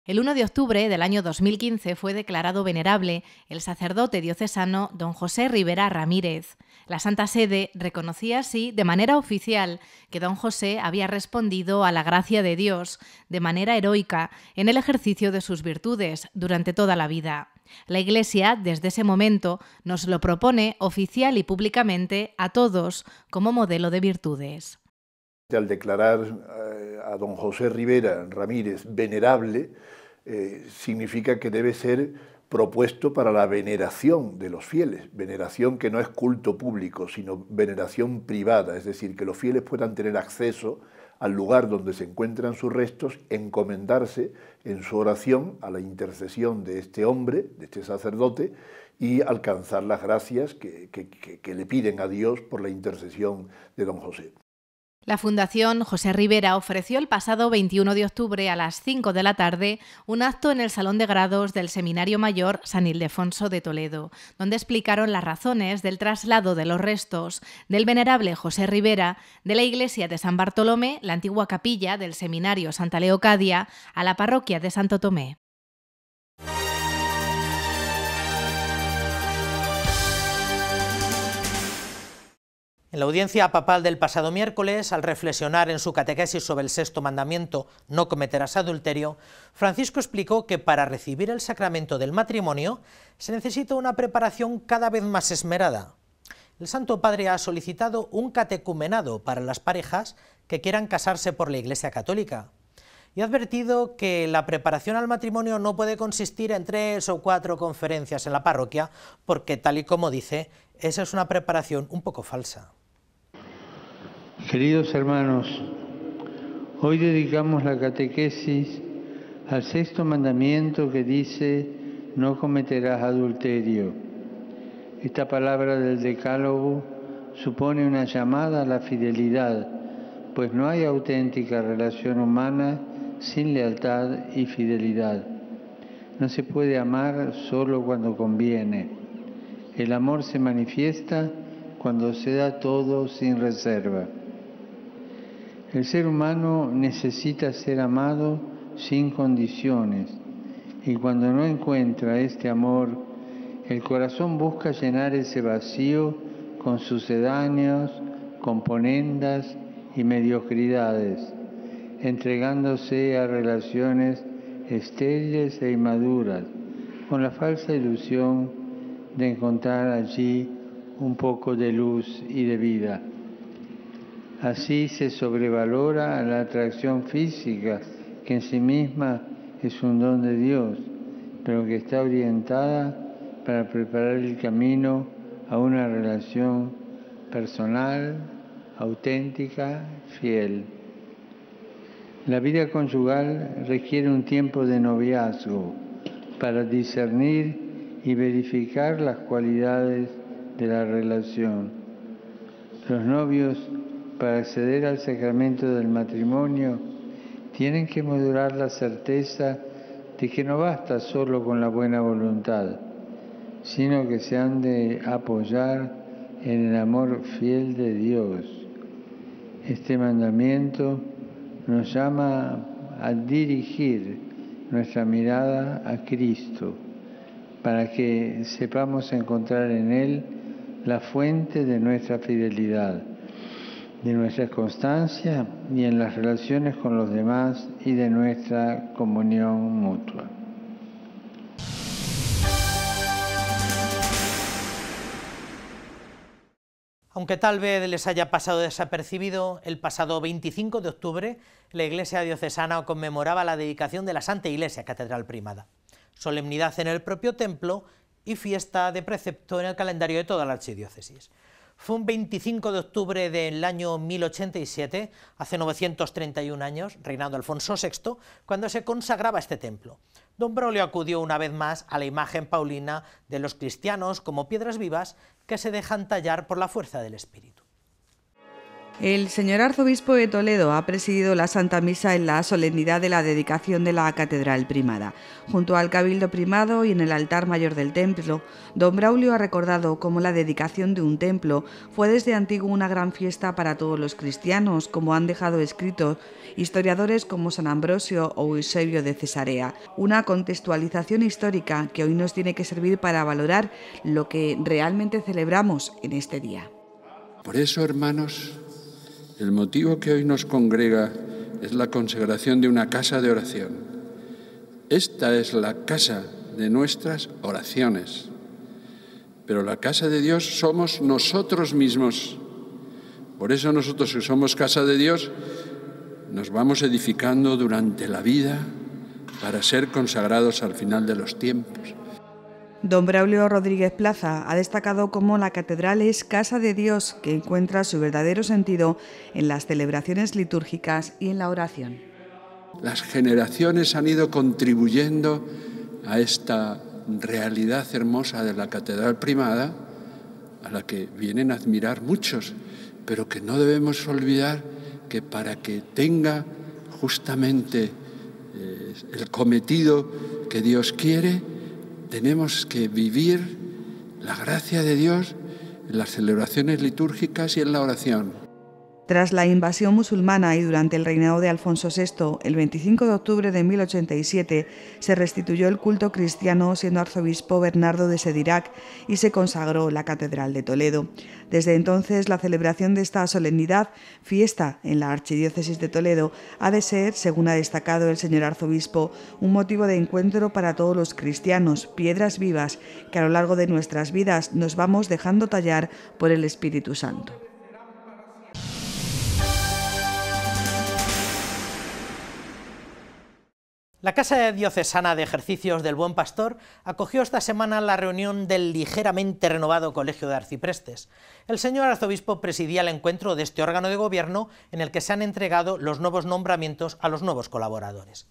Speaker 2: El 1 de octubre del año 2015 fue declarado venerable el sacerdote diocesano don José Ribera Ramírez. La Santa Sede reconocía así de manera oficial que don José había respondido a la gracia de Dios de manera heroica en el ejercicio de sus virtudes durante toda la vida. La Iglesia, desde ese momento, nos lo propone oficial y públicamente a todos como modelo de virtudes.
Speaker 17: Al declarar a don José Ribera Ramírez venerable, significa que debe ser propuesto para la veneración de los fieles, veneración que no es culto público, sino veneración privada, es decir, que los fieles puedan tener acceso al lugar donde se encuentran sus restos, encomendarse en su oración a la intercesión de este hombre, de este sacerdote, y alcanzar las gracias que le piden a Dios por la intercesión de don José.
Speaker 2: La Fundación José Rivera ofreció el pasado 21 de octubre a las 5 de la tarde un acto en el Salón de Grados del Seminario Mayor San Ildefonso de Toledo, donde explicaron las razones del traslado de los restos del venerable José Rivera de la iglesia de San Bartolomé, la antigua capilla del Seminario Santa Leocadia, a la parroquia de Santo Tomé.
Speaker 1: En la audiencia papal del pasado miércoles, al reflexionar en su catequesis sobre el sexto mandamiento, no cometerás adulterio, Francisco explicó que para recibir el sacramento del matrimonio se necesita una preparación cada vez más esmerada. El Santo Padre ha solicitado un catecumenado para las parejas que quieran casarse por la Iglesia Católica y ha advertido que la preparación al matrimonio no puede consistir en 3 o 4 conferencias en la parroquia, porque, tal y como dice, esa es una preparación un poco falsa.
Speaker 18: Queridos hermanos, hoy dedicamos la catequesis al sexto mandamiento que dice: no cometerás adulterio. Esta palabra del Decálogo supone una llamada a la fidelidad, pues no hay auténtica relación humana sin lealtad y fidelidad. No se puede amar solo cuando conviene. El amor se manifiesta cuando se da todo sin reserva. El ser humano necesita ser amado sin condiciones, y cuando no encuentra este amor, el corazón busca llenar ese vacío con sucedáneos, componendas y mediocridades, entregándose a relaciones estériles e inmaduras, con la falsa ilusión de encontrar allí un poco de luz y de vida. Así se sobrevalora la atracción física, que en sí misma es un don de Dios, pero que está orientada para preparar el camino a una relación personal, auténtica, fiel. La vida conyugal requiere un tiempo de noviazgo para discernir y verificar las cualidades de la relación. Los novios, para acceder al sacramento del matrimonio, tienen que madurar la certeza de que no basta solo con la buena voluntad, sino que se han de apoyar en el amor fiel de Dios. Este mandamiento nos llama a dirigir nuestra mirada a Cristo, para que sepamos encontrar en Él la fuente de nuestra fidelidad, de nuestra constancia y en las relaciones con los demás y de nuestra comunión mutua.
Speaker 1: Aunque tal vez les haya pasado desapercibido, el pasado 25 de octubre la Iglesia diocesana conmemoraba la dedicación de la Santa Iglesia Catedral Primada, solemnidad en el propio templo y fiesta de precepto en el calendario de toda la archidiócesis. Fue un 25 de octubre del año 1087, hace 931 años, reinando Alfonso VI, cuando se consagraba este templo. Don Braulio acudió una vez más a la imagen paulina de los cristianos como piedras vivas que se dejan tallar por la fuerza del Espíritu.
Speaker 19: El señor arzobispo de Toledo ha presidido la Santa Misa en la solemnidad de la dedicación de la Catedral Primada. Junto al Cabildo Primado y en el altar mayor del templo, don Braulio ha recordado cómo la dedicación de un templo fue desde antiguo una gran fiesta para todos los cristianos, como han dejado escrito historiadores como San Ambrosio o Eusebio de Cesarea. Una contextualización histórica que hoy nos tiene que servir para valorar lo que realmente celebramos en este día.
Speaker 5: Por eso, hermanos, el motivo que hoy nos congrega es la consagración de una casa de oración. Esta es la casa de nuestras oraciones. Pero la casa de Dios somos nosotros mismos. Por eso nosotros, que somos casa de Dios, nos vamos edificando durante la vida para ser consagrados al final de los tiempos.
Speaker 19: Don Braulio Rodríguez Plaza ha destacado cómo la catedral es casa de Dios, que encuentra su verdadero sentido en las celebraciones litúrgicas y en la oración.
Speaker 5: Las generaciones han ido contribuyendo a esta realidad hermosa de la catedral primada, a la que vienen a admirar muchos, pero que no debemos olvidar que para que tenga justamente el cometido que Dios quiere, tenemos que vivir la gracia de Dios en las celebraciones litúrgicas y en la oración.
Speaker 19: Tras la invasión musulmana y durante el reinado de Alfonso VI, el 25 de octubre de 1087 se restituyó el culto cristiano, siendo arzobispo Bernardo de Sedirac, y se consagró la Catedral de Toledo. Desde entonces, la celebración de esta solemnidad, fiesta en la Archidiócesis de Toledo, ha de ser, según ha destacado el señor arzobispo, un motivo de encuentro para todos los cristianos, piedras vivas que a lo largo de nuestras vidas nos vamos dejando tallar por el Espíritu Santo.
Speaker 1: La Casa Diocesana de Ejercicios del Buen Pastor acogió esta semana la reunión del ligeramente renovado Colegio de Arciprestes. El señor arzobispo presidía el encuentro de este órgano de gobierno en el que se han entregado los nuevos nombramientos a los nuevos colaboradores.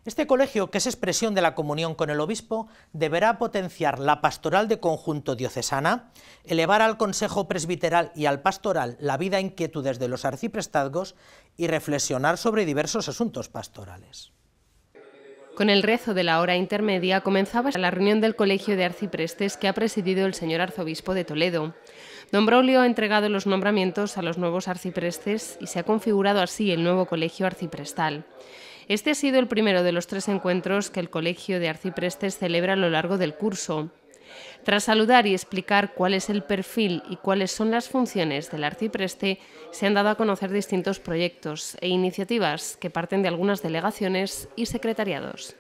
Speaker 1: Este colegio, que es expresión de la comunión con el obispo, deberá potenciar la pastoral de conjunto diocesana, elevar al consejo presbiteral y al pastoral la vida e inquietudes de los arciprestazgos y reflexionar sobre diversos asuntos pastorales.
Speaker 7: Con el rezo de la hora intermedia comenzaba la reunión del Colegio de Arciprestes que ha presidido el señor arzobispo de Toledo. Don Braulio ha entregado los nombramientos a los nuevos arciprestes y se ha configurado así el nuevo colegio arciprestal. Este ha sido el primero de los 3 encuentros que el Colegio de Arciprestes celebra a lo largo del curso. Tras saludar y explicar cuál es el perfil y cuáles son las funciones del arcipreste, se han dado a conocer distintos proyectos e iniciativas que parten de algunas delegaciones y secretariados.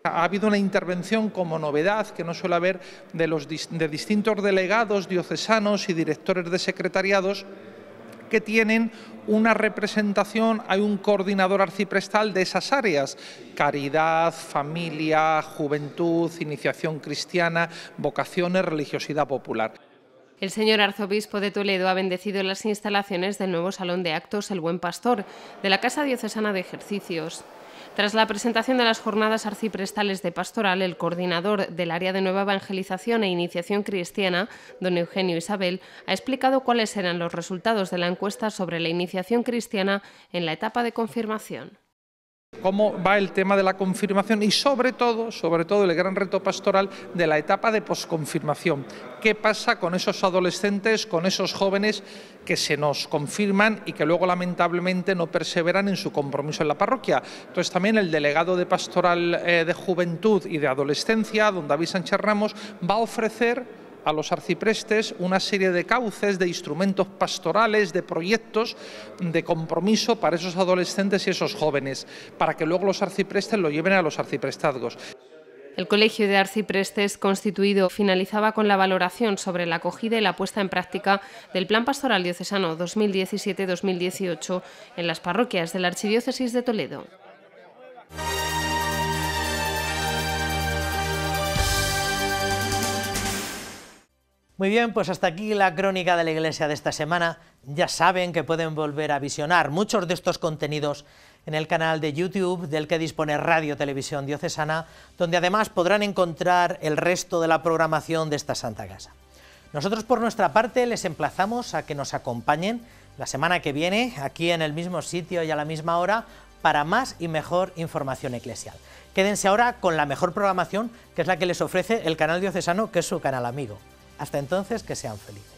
Speaker 20: Ha habido una intervención como novedad que no suele haber de distintos delegados diocesanos y directores de secretariados que tienen una representación, hay un coordinador arciprestal de esas áreas: caridad, familia, juventud, iniciación cristiana, vocaciones, religiosidad popular.
Speaker 7: El señor arzobispo de Toledo ha bendecido las instalaciones del nuevo Salón de Actos El Buen Pastor de la Casa Diocesana de Ejercicios. Tras la presentación de las jornadas arciprestales de pastoral, el coordinador del área de nueva evangelización e iniciación cristiana, don Eugenio Isabel, ha explicado cuáles eran los resultados de la encuesta sobre la iniciación cristiana en la etapa de confirmación.
Speaker 20: Cómo va el tema de la confirmación y sobre todo el gran reto pastoral de la etapa de posconfirmación. ¿Qué pasa con esos adolescentes, con esos jóvenes que se nos confirman y que luego lamentablemente no perseveran en su compromiso en la parroquia? Entonces también el delegado de pastoral de juventud y de adolescencia, don David Sánchez Ramos, va a ofrecer a los arciprestes una serie de cauces, de instrumentos pastorales, de proyectos de compromiso para esos adolescentes y esos jóvenes, para que luego los arciprestes lo lleven a los arciprestazgos.
Speaker 7: El Colegio de Arciprestes constituido finalizaba con la valoración sobre la acogida y la puesta en práctica del Plan Pastoral Diocesano 2017-2018 en las parroquias de la Archidiócesis de Toledo.
Speaker 1: Muy bien, pues hasta aquí la crónica de la Iglesia de esta semana. Ya saben que pueden volver a visionar muchos de estos contenidos en el canal de YouTube del que dispone Radio Televisión Diocesana, donde además podrán encontrar el resto de la programación de esta Santa Casa. Nosotros por nuestra parte les emplazamos a que nos acompañen la semana que viene, aquí en el mismo sitio y a la misma hora, para más y mejor información eclesial. Quédense ahora con la mejor programación, que es la que les ofrece el canal diocesano, que es su canal amigo. Hasta entonces, que sean felices.